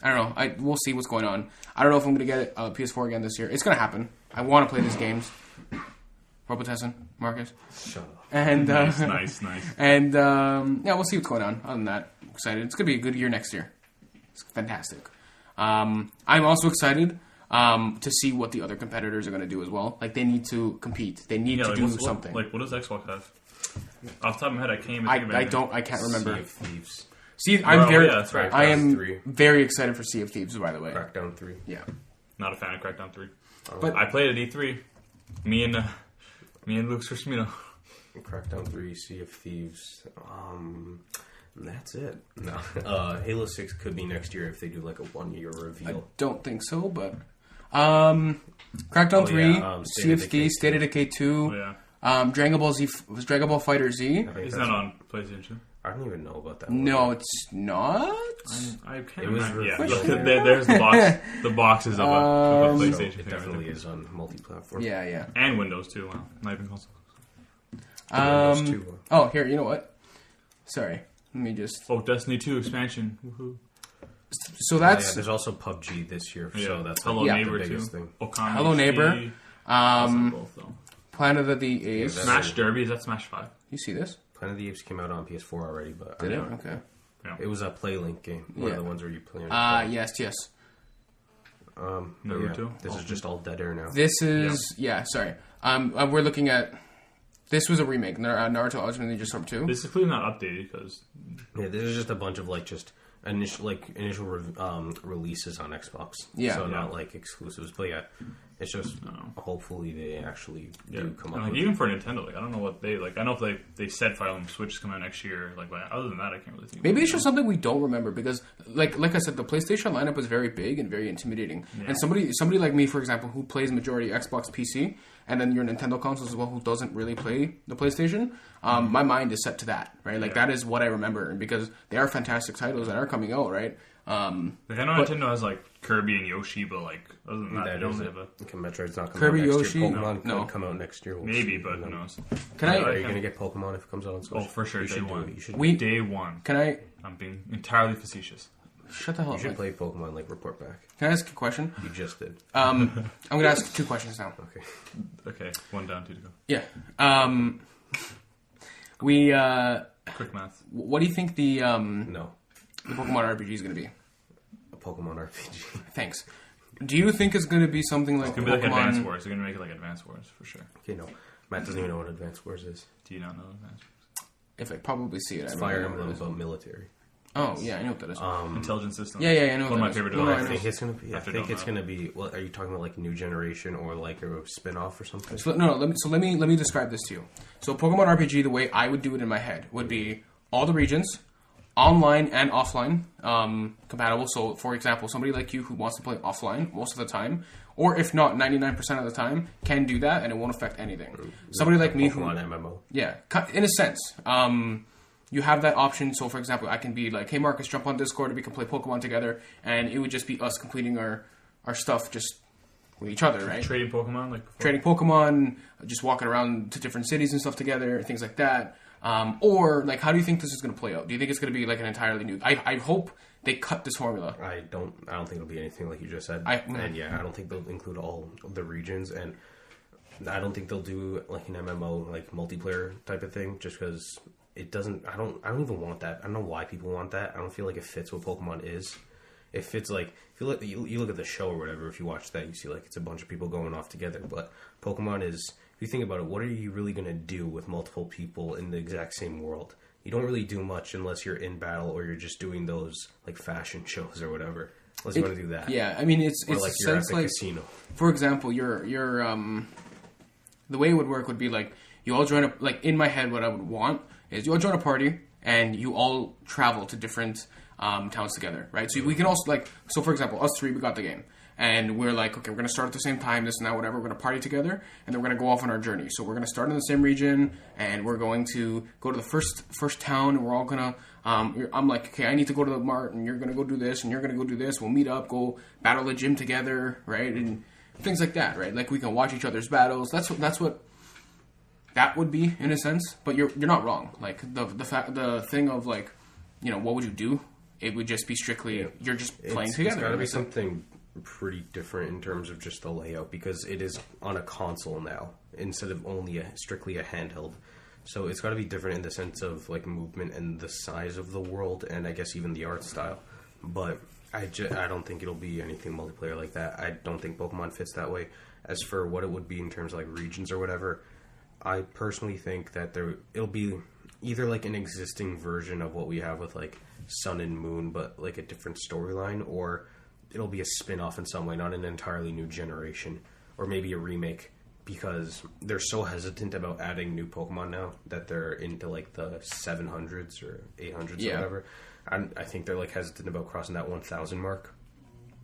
don't know. We'll see what's going on. I don't know if I'm gonna get PS4 again this year. It's gonna happen. I want to play these games. Robotessin, Marcus. Shut up. And nice. And yeah, we'll see what's going on. Other than that, I'm excited. It's gonna be a good year next year. It's fantastic. I'm also excited to see what the other competitors are going to do as well. Like, they need to compete. They need to do something. What does Xbox have? Off the top of my head, I can't remember. Sea of Thieves. That's right. I am very excited for Sea of Thieves, by the way. Crackdown 3. Yeah. Not a fan of Crackdown 3. But I played at E3. Me and Luke Srasmino. Crackdown 3, Sea of Thieves. That's it. No, Halo 6 could be next year if they do like a 1-year reveal. I don't think so, but Crackdown 3, Sea of Thieves, State of Decay 2, Dragon Ball Z, was Dragon Ball Fighter Z? It's not on PlayStation. I don't even know about that. No, it's not. I can't remember. Yeah, there's the box. The boxes of a PlayStation. So it definitely is on multi-platform. Yeah. And Windows too. Wow, not even console. Windows 2. Oh, here, you know what? Sorry, let me just. Oh, Destiny 2 expansion. Woohoo! So that's. There's also PUBG this year, so that's Hello Neighbor the too. biggest thing. Okami Hello Neighbor. Both, though. Planet of the Apes. Smash Derby. Is that Smash 5? You see this? Planet of the Apes came out on PS4 already, but Did it? Okay. Yeah. it was a PlayLink game. One of the ones where you play. Yes. Naruto. This is just all dead air now. This is sorry. We're looking at. This was a remake. Naruto Ultimate Ninja Storm 2. This is clearly not updated because. Yeah, this is just a bunch of initial releases on Xbox. Yeah. So not like exclusives, but yeah, it's just hopefully they actually do come up. Like, even for Nintendo, like I don't know what they like. I know if they said Fire Emblem Switch is coming out next year. Like, but other than that, I can't really think. Maybe it's just something we don't remember because, like I said, the PlayStation lineup was very big and very intimidating. Yeah. And somebody like me, for example, who plays majority Xbox PC, and then your Nintendo consoles as well, who doesn't really play the PlayStation, my mind is set to that, right? Like that is what I remember, and because they are fantastic titles that are coming out, right? Like I know Nintendo has like Kirby and Yoshi, but like other than that, they don't have a Metroid's not coming Kirby, out next Yoshi. year. Pokemon No. could come out next year. Maybe, but who knows? Are you gonna get Pokemon if it comes out on Switch? Oh, for sure. Day one. You should. Day one. Can I? I'm being entirely facetious. Shut the hell up. You should play Pokemon. Report back. Can I ask a question? You just did. I'm gonna ask 2 questions now. Okay. 1 down, 2 to go. Yeah. Quick math. What do you think the No. the Pokemon RPG is gonna be? A Pokemon RPG. Thanks. Do you think it's going to be something like It's going to be like Advance Wars. They're going to make it like Advance Wars, for sure. Okay, no. Matt doesn't even know what Advance Wars is. Do you not know Advance Wars? If I probably see it, It's I Fire Emblem about military. Oh, yeah, I know what that is. Intelligence system. Yeah, I know what One of my that is. favorite No, I devices. I think it's going to be... Well, are you talking about new generation or like a spin-off or something? So, let me describe this to you. So Pokemon RPG, the way I would do it in my head, would be all the regions, online and offline compatible. So, for example, somebody like you who wants to play offline most of the time, or if not 99% of the time, can do that and it won't affect anything. Somebody like me who... Pokemon MMO. Yeah, in a sense. You have that option. So, for example, I can be like, hey, Marcus, jump on Discord and we can play Pokemon together. And it would just be us completing our stuff just with each other, right? Trading Pokemon like before? Trading Pokemon, just walking around to different cities and stuff together, things like that. Or, like, how do you think this is going to play out? Do you think it's going to be, like, an entirely new... I hope they cut this formula. I don't think it'll be anything like you just said. I don't think they'll include all of the regions, and I don't think they'll do, like, an MMO, like, multiplayer type of thing, just because it doesn't... I don't even want that. I don't know why people want that. I don't feel like it fits what Pokemon is. It fits, like... If you look at the show or whatever, if you watch that, you see, like, it's a bunch of people going off together, but Pokemon is... If you think about it, what are you really going to do with multiple people in the exact same world? You don't really do much unless you're in battle or you're just doing those, like, fashion shows or whatever. Unless you want to do that. Yeah, I mean, it's like you're at the casino. For example, your the way it would work would be, like, you all join up... Like, in my head, what I would want is you all join a party and you all travel to different towns together, right? So we can also, like... So, for example, us three, we got the game. And we're like, okay, we're going to start at the same time, this and that, whatever. We're going to party together, and then we're going to go off on our journey. So we're going to start in the same region, and we're going to go to the first town, and we're all going to... I'm like, okay, I need to go to the mart, and you're going to go do this, and you're going to go do this. We'll meet up, go battle the gym together, right? And things like that, right? Like, we can watch each other's battles. That's what that would be, in a sense. But you're not wrong. Like, the thing of, like, you know, what would you do? It would just be strictly, you're just playing together. It's got to be something pretty different in terms of just the layout, because it is on a console now instead of only strictly a handheld. So it's got to be different in the sense of, like, movement and the size of the world, and I guess even the art style. But I don't think it'll be anything multiplayer like that. I don't think Pokemon fits that way. As for what it would be in terms of, like, regions or whatever, I personally think that it'll be either, like, an existing version of what we have with, like, Sun and Moon, but, like, a different storyline, or it'll be a spin-off in some way, not an entirely new generation, or maybe a remake. because they're so hesitant about adding new Pokemon now that they're into like the 700s or 800s or whatever. I think they're like hesitant about crossing that 1,000 mark.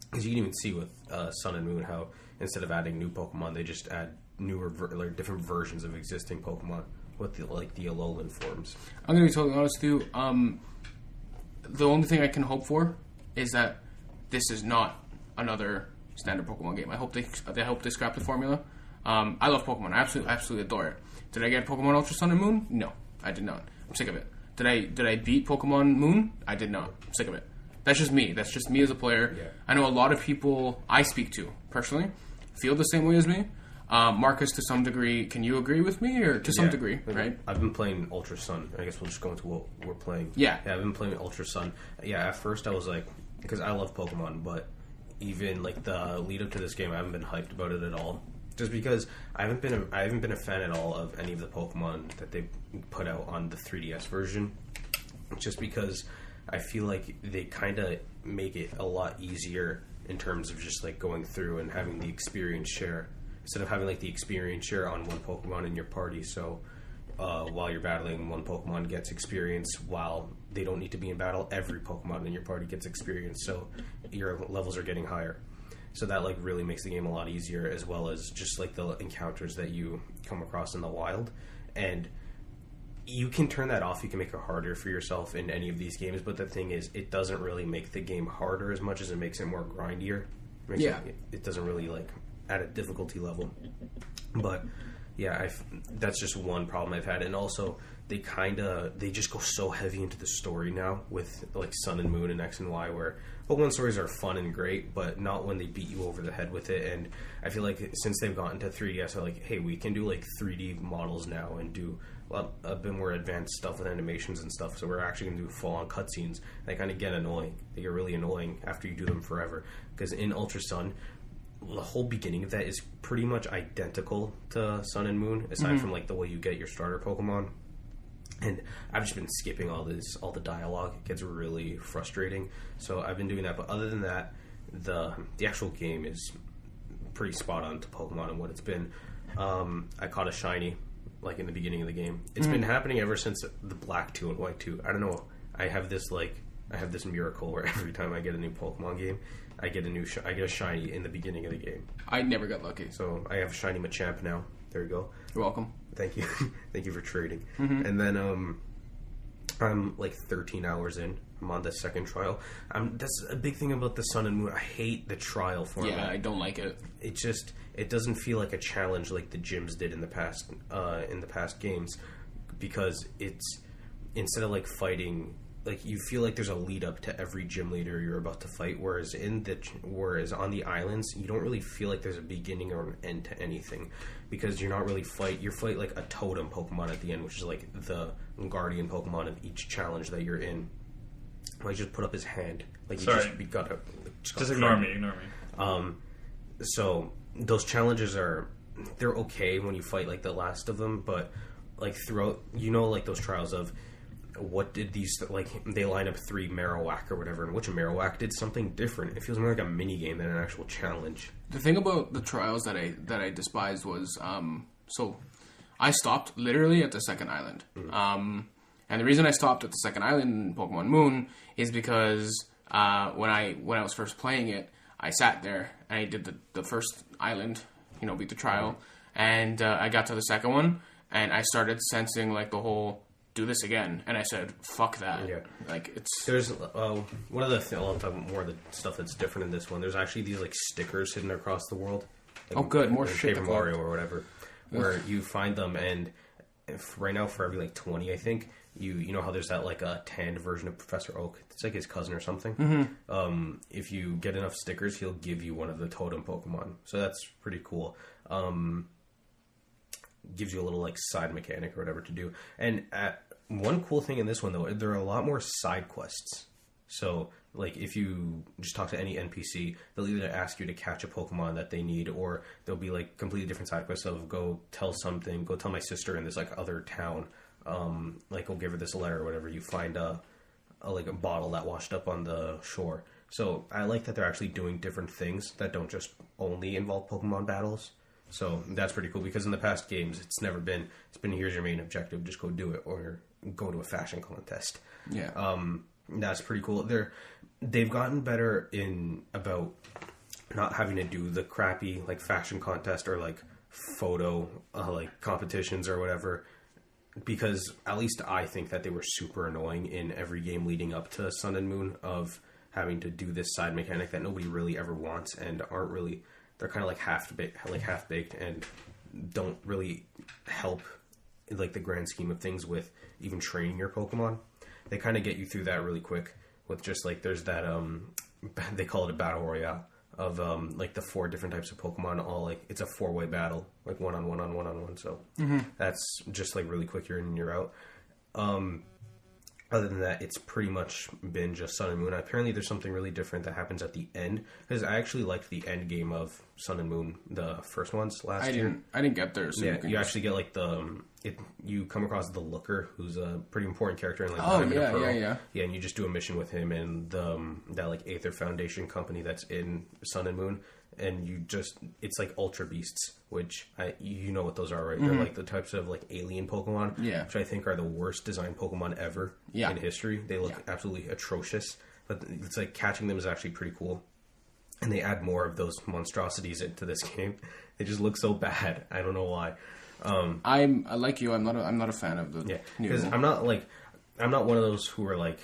Because you can even see with Sun and Moon how instead of adding new Pokemon, they just add newer, different versions of existing Pokemon with the Alolan forms. I'm gonna be totally honest with you. The only thing I can hope for is that this is not another standard Pokemon game. I hope they scrap the formula. I love Pokemon. I absolutely adore it. Did I get Pokemon Ultra Sun and Moon? No, I did not. I'm sick of it. Did I beat Pokemon Moon? I did not. I'm sick of it. That's just me. That's just me as a player. Yeah. I know a lot of people I speak to personally feel the same way as me. Marcus, to some degree, can you agree with me, or to some degree, right? I've been playing Ultra Sun. I guess we'll just go into what we're playing. Yeah, I've been playing Ultra Sun. Yeah, at first I was like, because I love Pokemon, but even like the lead up to this game, I haven't been hyped about it at all. Just because I haven't been a fan at all of any of the Pokemon that they put out on the 3DS version. Just because I feel like they kind of make it a lot easier in terms of just like going through and having the experience share instead of having like the experience share on one Pokemon in your party. So while you're battling, one Pokemon gets experience while they don't need to be in battle. Every Pokemon in your party gets experience, so your levels are getting higher. So that like really makes the game a lot easier, as well as just like the encounters that you come across in the wild. And you can turn that off. You can make it harder for yourself in any of these games, but the thing is, it doesn't really make the game harder as much as it makes it more grindier. It doesn't really like add a difficulty level. But yeah, that's just one problem I've had. And also, they just go so heavy into the story now with like Sun and Moon and X and Y, where Pokemon stories are fun and great, but not when they beat you over the head with it. And I feel like since they've gotten to 3DS, they're like, hey, we can do like 3D models now and do a bit more advanced stuff with animations and stuff. So we're actually going to do full-on cutscenes. They kind of get annoying. They get really annoying after you do them forever. Because in Ultra Sun, the whole beginning of that is pretty much identical to Sun and Moon, aside from like the way you get your starter Pokemon. And I've just been skipping all the dialogue. It gets really frustrating. So I've been doing that. But other than that, the actual game is pretty spot on to Pokemon and what it's been. I caught a shiny like in the beginning of the game. It's been happening ever since the Black 2 and White 2. I don't know. I have this miracle where every time I get a new Pokemon game, I get a shiny in the beginning of the game. I never got lucky. So I have a shiny Machamp now. There you go. You're welcome. Thank you. Thank you for trading. And then I'm like 13 hours in. I'm on the second trial. That's a big thing about the Sun and Moon. I hate the trial format. Yeah, I don't like it. It doesn't feel like a challenge like the gyms did in the past games, because it's instead of like fighting, like you feel like there's a lead up to every gym leader you're about to fight, whereas on the islands you don't really feel like there's a beginning or an end to anything, because you're not really you fight like a totem Pokemon at the end, which is like the guardian Pokemon of each challenge that you're in. Like just put up his hand. Like you just ignore me. So those challenges they're okay when you fight like the last of them, but like throughout, like those trials of what did these, like they line up 3 Marowak or whatever, and which Marowak did something different. It feels more like a mini game than an actual challenge. The thing about the trials that I despised was so I stopped literally at the second island. And the reason I stopped at the second island in Pokemon Moon is because when I was first playing it, I sat there and I did the first island, beat the trial, and I got to the second one, and I started sensing like the whole do this again, and I said fuck that. Yeah, like there's one of the I'll talk more of the stuff that's different in this one. There's actually these like stickers hidden across the world. Like, good, more shit. Paper Mario or whatever, where you find them, and right now for every like 20, I think. You know how there's that like a tanned version of Professor Oak? It's like his cousin or something. If you get enough stickers, he'll give you one of the totem Pokemon. So that's pretty cool. Gives you a little like side mechanic or whatever to do. And one cool thing in this one though, there are a lot more side quests. So like if you just talk to any NPC, they'll either ask you to catch a Pokemon that they need, or there'll be like completely different side quests of go tell my sister in this like other town. Like we'll give her this letter or whatever. You find a bottle that washed up on the shore. So I like that they're actually doing different things that don't just only involve Pokemon battles. So that's pretty cool because in the past games, it's been here's your main objective, just go do it, or go to a fashion contest. Yeah. That's pretty cool. They've gotten better about not having to do the crappy like fashion contest or like photo like competitions or whatever, because at least I think that they were super annoying in every game leading up to Sun and Moon of having to do this side mechanic that nobody really ever wants and aren't really, they're kind of like half baked and don't really help like the grand scheme of things with even training your Pokemon. They kind of get you through that really quick with just like there's that they call it a battle royale of like the 4 different types of Pokemon, all like it's a 4-way battle, like one-on-one. So that's just like really quick, you're in and you're out. Other than that, it's pretty much been just Sun and Moon. Apparently there's something really different that happens at the end, because I actually liked the end game of Sun and Moon, the first ones last year. I didn't get there. So you actually get like you come across the Looker, who's a pretty important character in like Diamond and Pearl. Yeah, and you just do a mission with him and that like Aether Foundation company that's in Sun and Moon, and it's like Ultra Beasts, which you know what those are, right? They're like the types of like alien Pokemon, which I think are the worst designed Pokemon ever in history. They look absolutely atrocious, but it's like catching them is actually pretty cool. And they add more of those monstrosities into this game. They just look so bad. I don't know why. I'm like you. I'm not a fan of the because I'm not one of those who are like,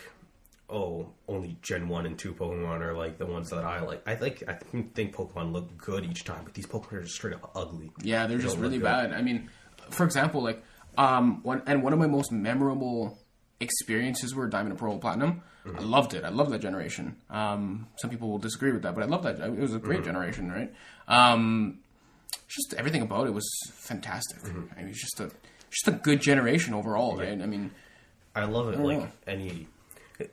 oh, only Gen 1 and 2 Pokemon are like the ones that I like. I think Pokemon look good each time, but these Pokemon are just straight up ugly. Yeah, they're just really bad. I mean, for example, like one of my most memorable experiences were Diamond and Pearl Platinum. I loved it. I love that generation. Some people will disagree with that, but I love that. It was a great generation, right? Just everything about it was fantastic. I mean, it's just a good generation overall, right? I mean, I love it.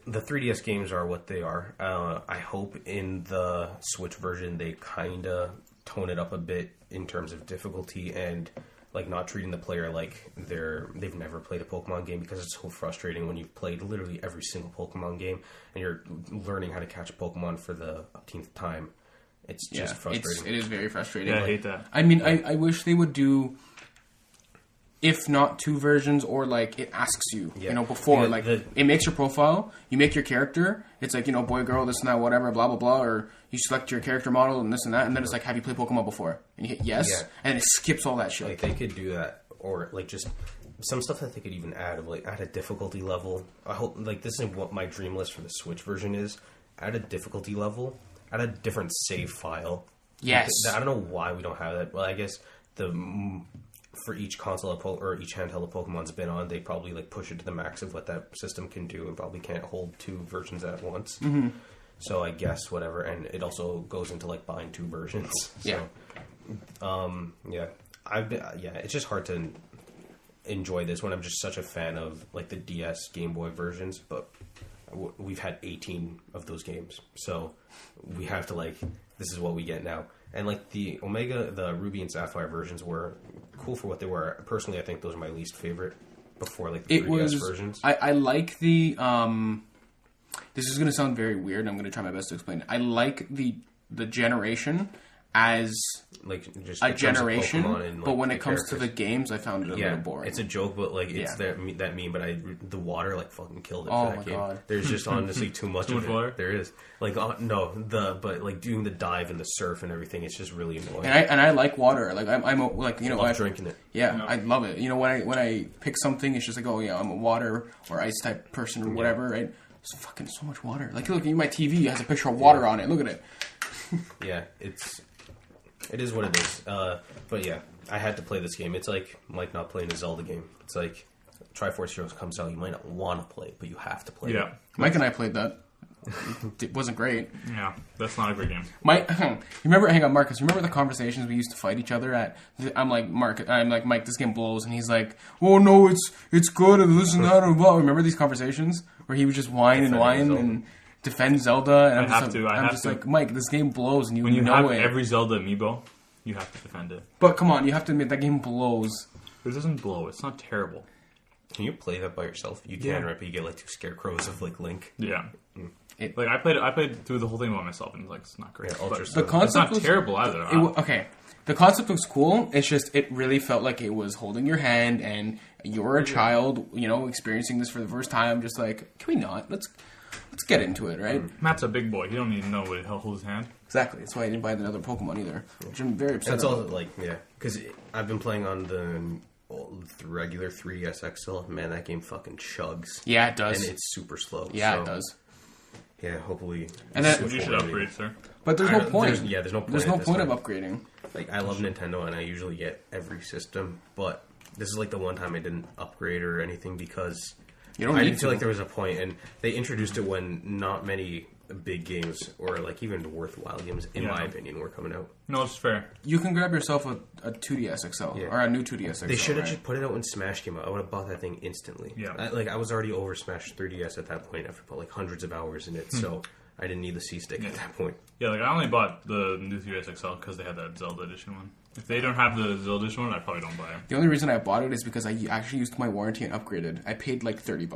The 3DS games are what they are. I hope in the Switch version they kind of tone it up a bit in terms of difficulty and like not treating the player like they've never played a Pokemon game, because it's so frustrating when you've played literally every single Pokemon game and you're learning how to catch a Pokemon for the 18th time. It's just frustrating. It is very frustrating. Yeah, I hate that. I mean, I wish they would do, if not 2 versions, or like it asks you, before, it makes your profile, you make your character, it's like, boy, girl, this and that, whatever, blah, blah, blah, or you select your character model and this and that, and then it's like, have you played Pokemon before? And you hit yes, and it skips all that shit. Like, they could do that, or like just some stuff that they could even add, of like add a difficulty level. I hope, like, this is what my dream list for the Switch version is: add a difficulty level, add a different save file. Yes. I don't know why we don't have that. Well, I guess for each console or each handheld of Pokemon's been on, they probably like push it to the max of what that system can do, and probably can't hold 2 versions at once. So I guess whatever, and it also goes into like buying 2 versions. So, it's just hard to enjoy this when I'm just such a fan of like the DS, Game Boy versions, but we've had 18 of those games, so we have to this is what we get now. And like the Ruby and Sapphire versions were cool for what they were. Personally, I think those are my least favorite before like the 3DS versions. I like the this is going to sound very weird, and I'm going to try my best to explain it. I like the generation as like just a generation, and, but when it comes to the games, I found it a little boring. It's a joke, but like it's that meme. But the water like fucking killed it for that game. God. There's just honestly too much of it. Water? There is but like doing the dive and the surf and everything, it's just really annoying. And I like water. Like I'm like love drinking it. Yeah, I love it. When I pick something, it's just like, oh yeah, I'm a water or ice type person or whatever, right? It's fucking so much water. Like look at my TV, it has a picture of water on it. Look at it. Yeah, it is what it is. But yeah, I had to play this game. It's like not playing a Zelda game. It's like Triforce Heroes comes out, you might not want to play it, but you have to play it. Mike and I played that. It wasn't great. Yeah, that's not a great game. Marcus, remember the conversations we used to fight each other at? I'm like, Mike, this game blows. And he's like, oh no, it's good and this and that and blah. Remember these conversations? Where he would just whine and defend Zelda, and I'm just like, Mike, this game blows, and when you have every Zelda amiibo, you have to defend it. But come on, you have to admit that game blows. It doesn't blow. It's not terrible. Can you play that by yourself? You can, right? But you get like 2 scarecrows of like Link. Yeah. Like I played through the whole thing by myself, and like it's not great. Yeah, the concept it's not terrible either. Okay, the concept was cool. It's just it really felt like it was holding your hand, and you're a child, experiencing this for the first time. Just like, can we not? Let's get into it, right? Matt's a big boy. He don't need to know what he'll hold his hand. Exactly. That's why I didn't buy another Pokemon either, which I'm very upset. That's about. all. Because I've been playing on the regular 3DS XL. Man, that game fucking chugs. Yeah, it does. And it's super slow. Yeah, it does. Yeah, hopefully. And then you should upgrade, sir. But there's no point. There's no point. There's no point of upgrading. Like, I love Nintendo, and I usually get every system, but this is like the one time I didn't upgrade or anything because I didn't feel like there was a point, and they introduced it when not many big games or like even worthwhile games, in my opinion, were coming out. No, it's fair. You can grab yourself a 2DS XL or a new 2DS XL. They should have just put it out when Smash came out. I would have bought that thing instantly. Yeah, I was already over Smash 3DS at that point after like hundreds of hours in it, so I didn't need the C-Stick at that point. Yeah, like I only bought the new 3DS XL because they had that Zelda edition one. If they don't have the Zelda edition one, I probably don't buy it. The only reason I bought it is because I actually used my warranty and upgraded. I paid like $30.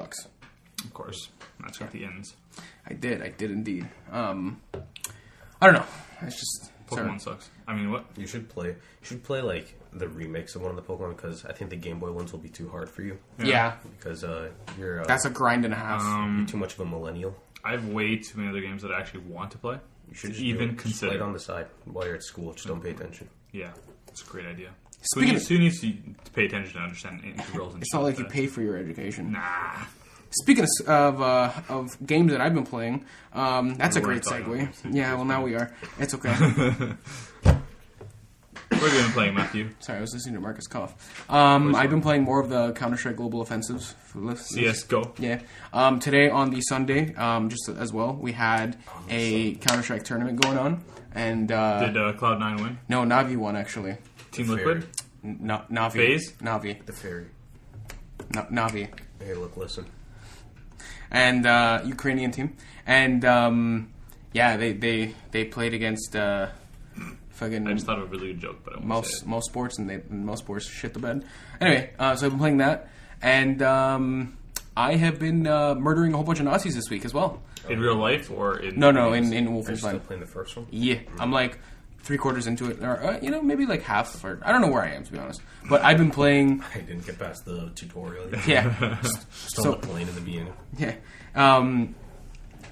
Of course, that's what the ends. I did indeed. I don't know. It's just Pokemon sucks. I mean, what? You should play like the remakes of one of the Pokemon because I think the Game Boy ones will be too hard for you. Yeah. Because you're that's a grind and a half. You're too much of a millennial. I have way too many other games that I actually want to play. You should even consider. Play it on the side while you're at school. Just don't pay attention. Yeah, it's a great idea. Who needs to pay attention to understand integrals and it's not like you pay for your education. Nah. Speaking of games that I've been playing, that's a great segue. Yeah, well, now we are. It's okay. What have you been playing, Matthew? Sorry, I was listening to Marcus cough. I've been playing more of the Counter-Strike Global Offensives. CSGO. Yeah. Today on the Sunday, just as well, we had a Counter-Strike tournament going on. And did Cloud9 win? No, Navi won, actually. Team Liquid? Navi. FaZe? Navi. The Fairy. Navi. Hey, look, listen. And Ukrainian team. And, they played against... fucking I just thought of a really good joke, but I won't say it. Most sports, and most sports shit the bed. Anyway, so I've been playing that, and I have been murdering a whole bunch of Nazis this week as well. In real life or in... No, in Wolfenstein. Are you still playing the first one? Yeah, I'm like 3/4 into it, or maybe like half, or I don't know where I am, to be honest. But I've been playing... I didn't get past the tutorial yet. Yeah. Still on the plane in the beginning. Yeah.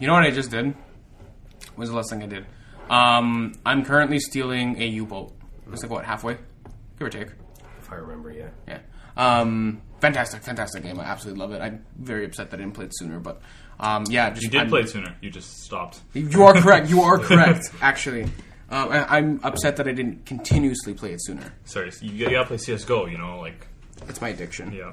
You know what I just did? What was the last thing I did? I'm currently stealing a U-boat. It's like, what, halfway? Give or take. If I remember, yeah. Yeah. Fantastic game. I absolutely love it. I'm very upset that I didn't play it sooner, but you did play it sooner. You just stopped. You are correct. You are correct, actually. I'm upset that I didn't continuously play it sooner. Sorry, you gotta play CSGO, It's my addiction. Yeah.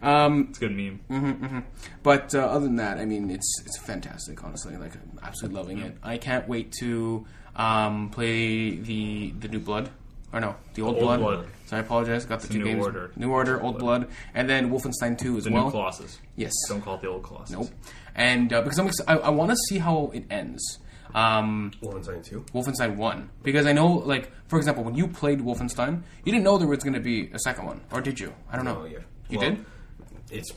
It's a good meme. Mm-hmm. But other than that, I mean, it's fantastic, honestly. Like, I'm absolutely loving it. I can't wait to play the New Blood. Or no, the Old Blood. So I apologize. Got the two games. New Order, Old Blood. And then Wolfenstein 2 as well. The New Colossus. Yes. Don't call it the Old Colossus. Nope. And because I want to see how it ends. Wolfenstein 2? Wolfenstein 1. Because I know, like, for example, when you played Wolfenstein, you didn't know there was going to be a second one. Or did you? I don't know. Oh, yeah. You did? Is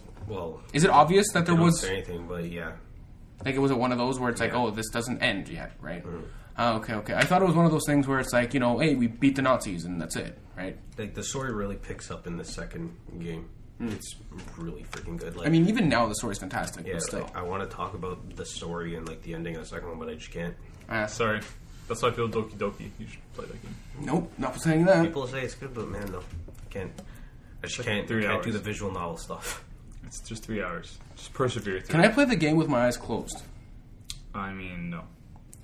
it obvious that there was... Don't say anything, but yeah. Like, it was one of those where it's like, oh, this doesn't end yet, right? Oh, okay. I thought it was one of those things where it's like, hey, we beat the Nazis and that's it, right? Like, the story really picks up in the second game. It's really freaking good. Like, I mean, even now the story's fantastic, yeah, but still. Like, I want to talk about the story and, like, the ending of the second one, but I just can't. Sorry. That's why I feel Doki Doki. You should play that game. Nope, not saying that. People say it's good, but man, no. I just can't do the visual novel stuff. It's just 3 hours. Just persevere through. Can I play the game with my eyes closed? I mean, no.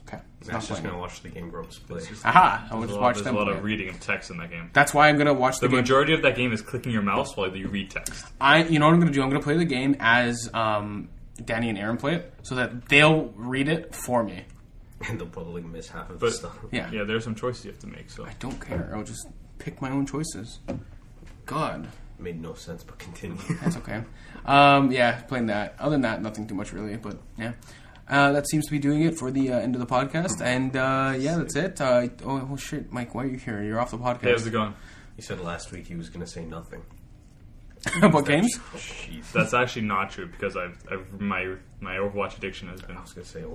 Okay. I'm just going to watch the Game Grumps play. Aha! I will just watch them play. There's a lot of reading of text in that game. That's why I'm going to watch the game. The majority of that game is clicking your mouse while you read text. You know what I'm going to do? I'm going to play the game as Danny and Aaron play it, so that they'll read it for me. And they'll probably miss half of the stuff. Yeah, there's some choices you have to make. So I don't care. I'll just pick my own choices. God. Made no sense, but continue. That's okay. Playing that. Other than that, nothing too much really, but yeah. That seems to be doing it for the end of the podcast. And that's it. Oh shit, Mike, why are you here? You're off the podcast. Hey, how's it going? He said last week he was going to say nothing. What games? Jeez. That's actually not true because my Overwatch addiction has been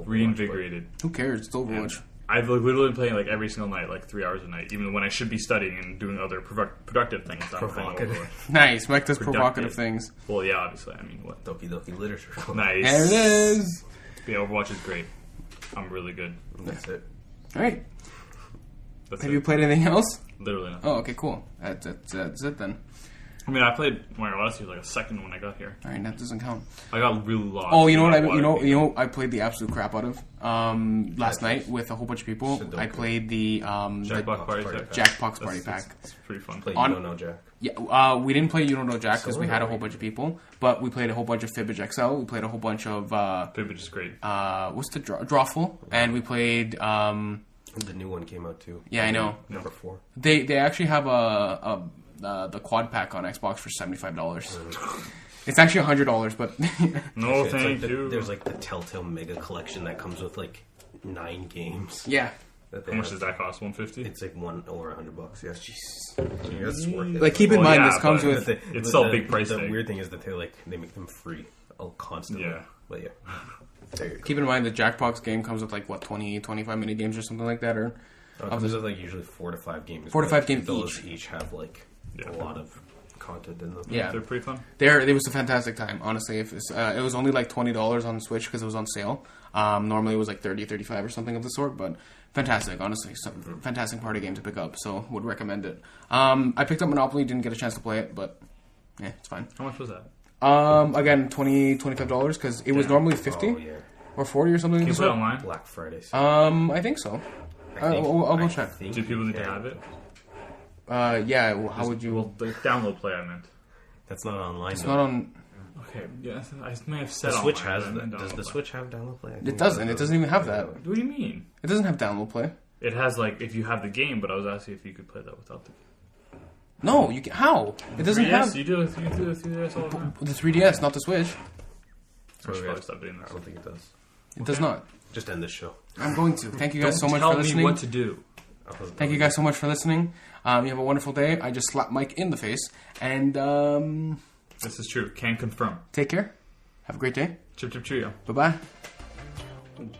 reinvigorated. Who cares? It's Overwatch. I've literally been playing like every single night, like 3 hours a night, even when I should be studying and doing other productive things. I'm playing Overwatch. Nice. Mike does provocative things. Well, yeah, obviously. I mean, what? Doki Doki Literature. Nice. There it is. Yeah, Overwatch is great. I'm really good. That's it. All right. That's Have you played anything else? Literally not. Oh, okay, cool. That's it then. I mean, I played Mario Odyssey like a second when I got here. All right, that doesn't count. I got really lost. Oh, you know what? I played the absolute crap out of last night with a whole bunch of people. I played the Jackbox Party Pack. It's pretty fun. Play You Don't Know Jack. Yeah, we didn't play You Don't Know Jack because we had a whole bunch of people, but we played a whole bunch of Fibbage XL. We played a whole bunch of Fibbage is great. What's the Drawful? And we played. The new one came out too. Yeah, I know. Number 4. They actually have the quad pack on Xbox for $75. It's actually $100, but no, It's thank like you. There's like the Telltale Mega Collection that comes with like 9 games. yeah. How much does that cost? $150? It's like $1 or $100. Yes, jeez. That's worth it. Like keep in mind, this comes but with. it's still a big price The tag. weird thing is that they make them free constantly. Yeah. But yeah. There you go. Keep in mind the Jackbox game comes with like 20, 25 mini games or something like that, or There's like usually 4 to 5 games. 4 to 5 games those each have like a lot of content in them. Yeah. They're pretty fun. It was a fantastic time, honestly. If it was only like $20 on Switch because it was on sale. Normally it was like 30, 35 or something of the sort, but fantastic, honestly. Fantastic party game to pick up, so would recommend it. I picked up Monopoly, didn't get a chance to play it, but yeah, it's fine. How much was that? Again, $20, $25 because it was normally 50 Oh, yeah. or 40 or something. Can you play it online? Black Friday. I think so. I'll go check. Do people need to have it? Yeah. Well, how would you? Well, the download play, I meant. That's not online. It's though. not on. Okay, yeah, I may have said The Switch online, has but I meant that. Does download the play. Switch have download play? It doesn't. It doesn't even have that. What do you mean? It doesn't have download play. It has like if you have the game, but I was asking if you could play that without the game. No, you can, how? It doesn't 3DS, have you do the 3DS all the time. the 3DS, not the Switch. I should probably stop doing I this. don't think it does. It does not. Just end this show. I'm going to. Thank you guys so much Tell for me listening. what to do. Thank you guys so much for listening. You have a wonderful day. I just slapped Mike in the face, and This is true. Can confirm. take care. Have a great day. Chip chip cheerio. Bye bye.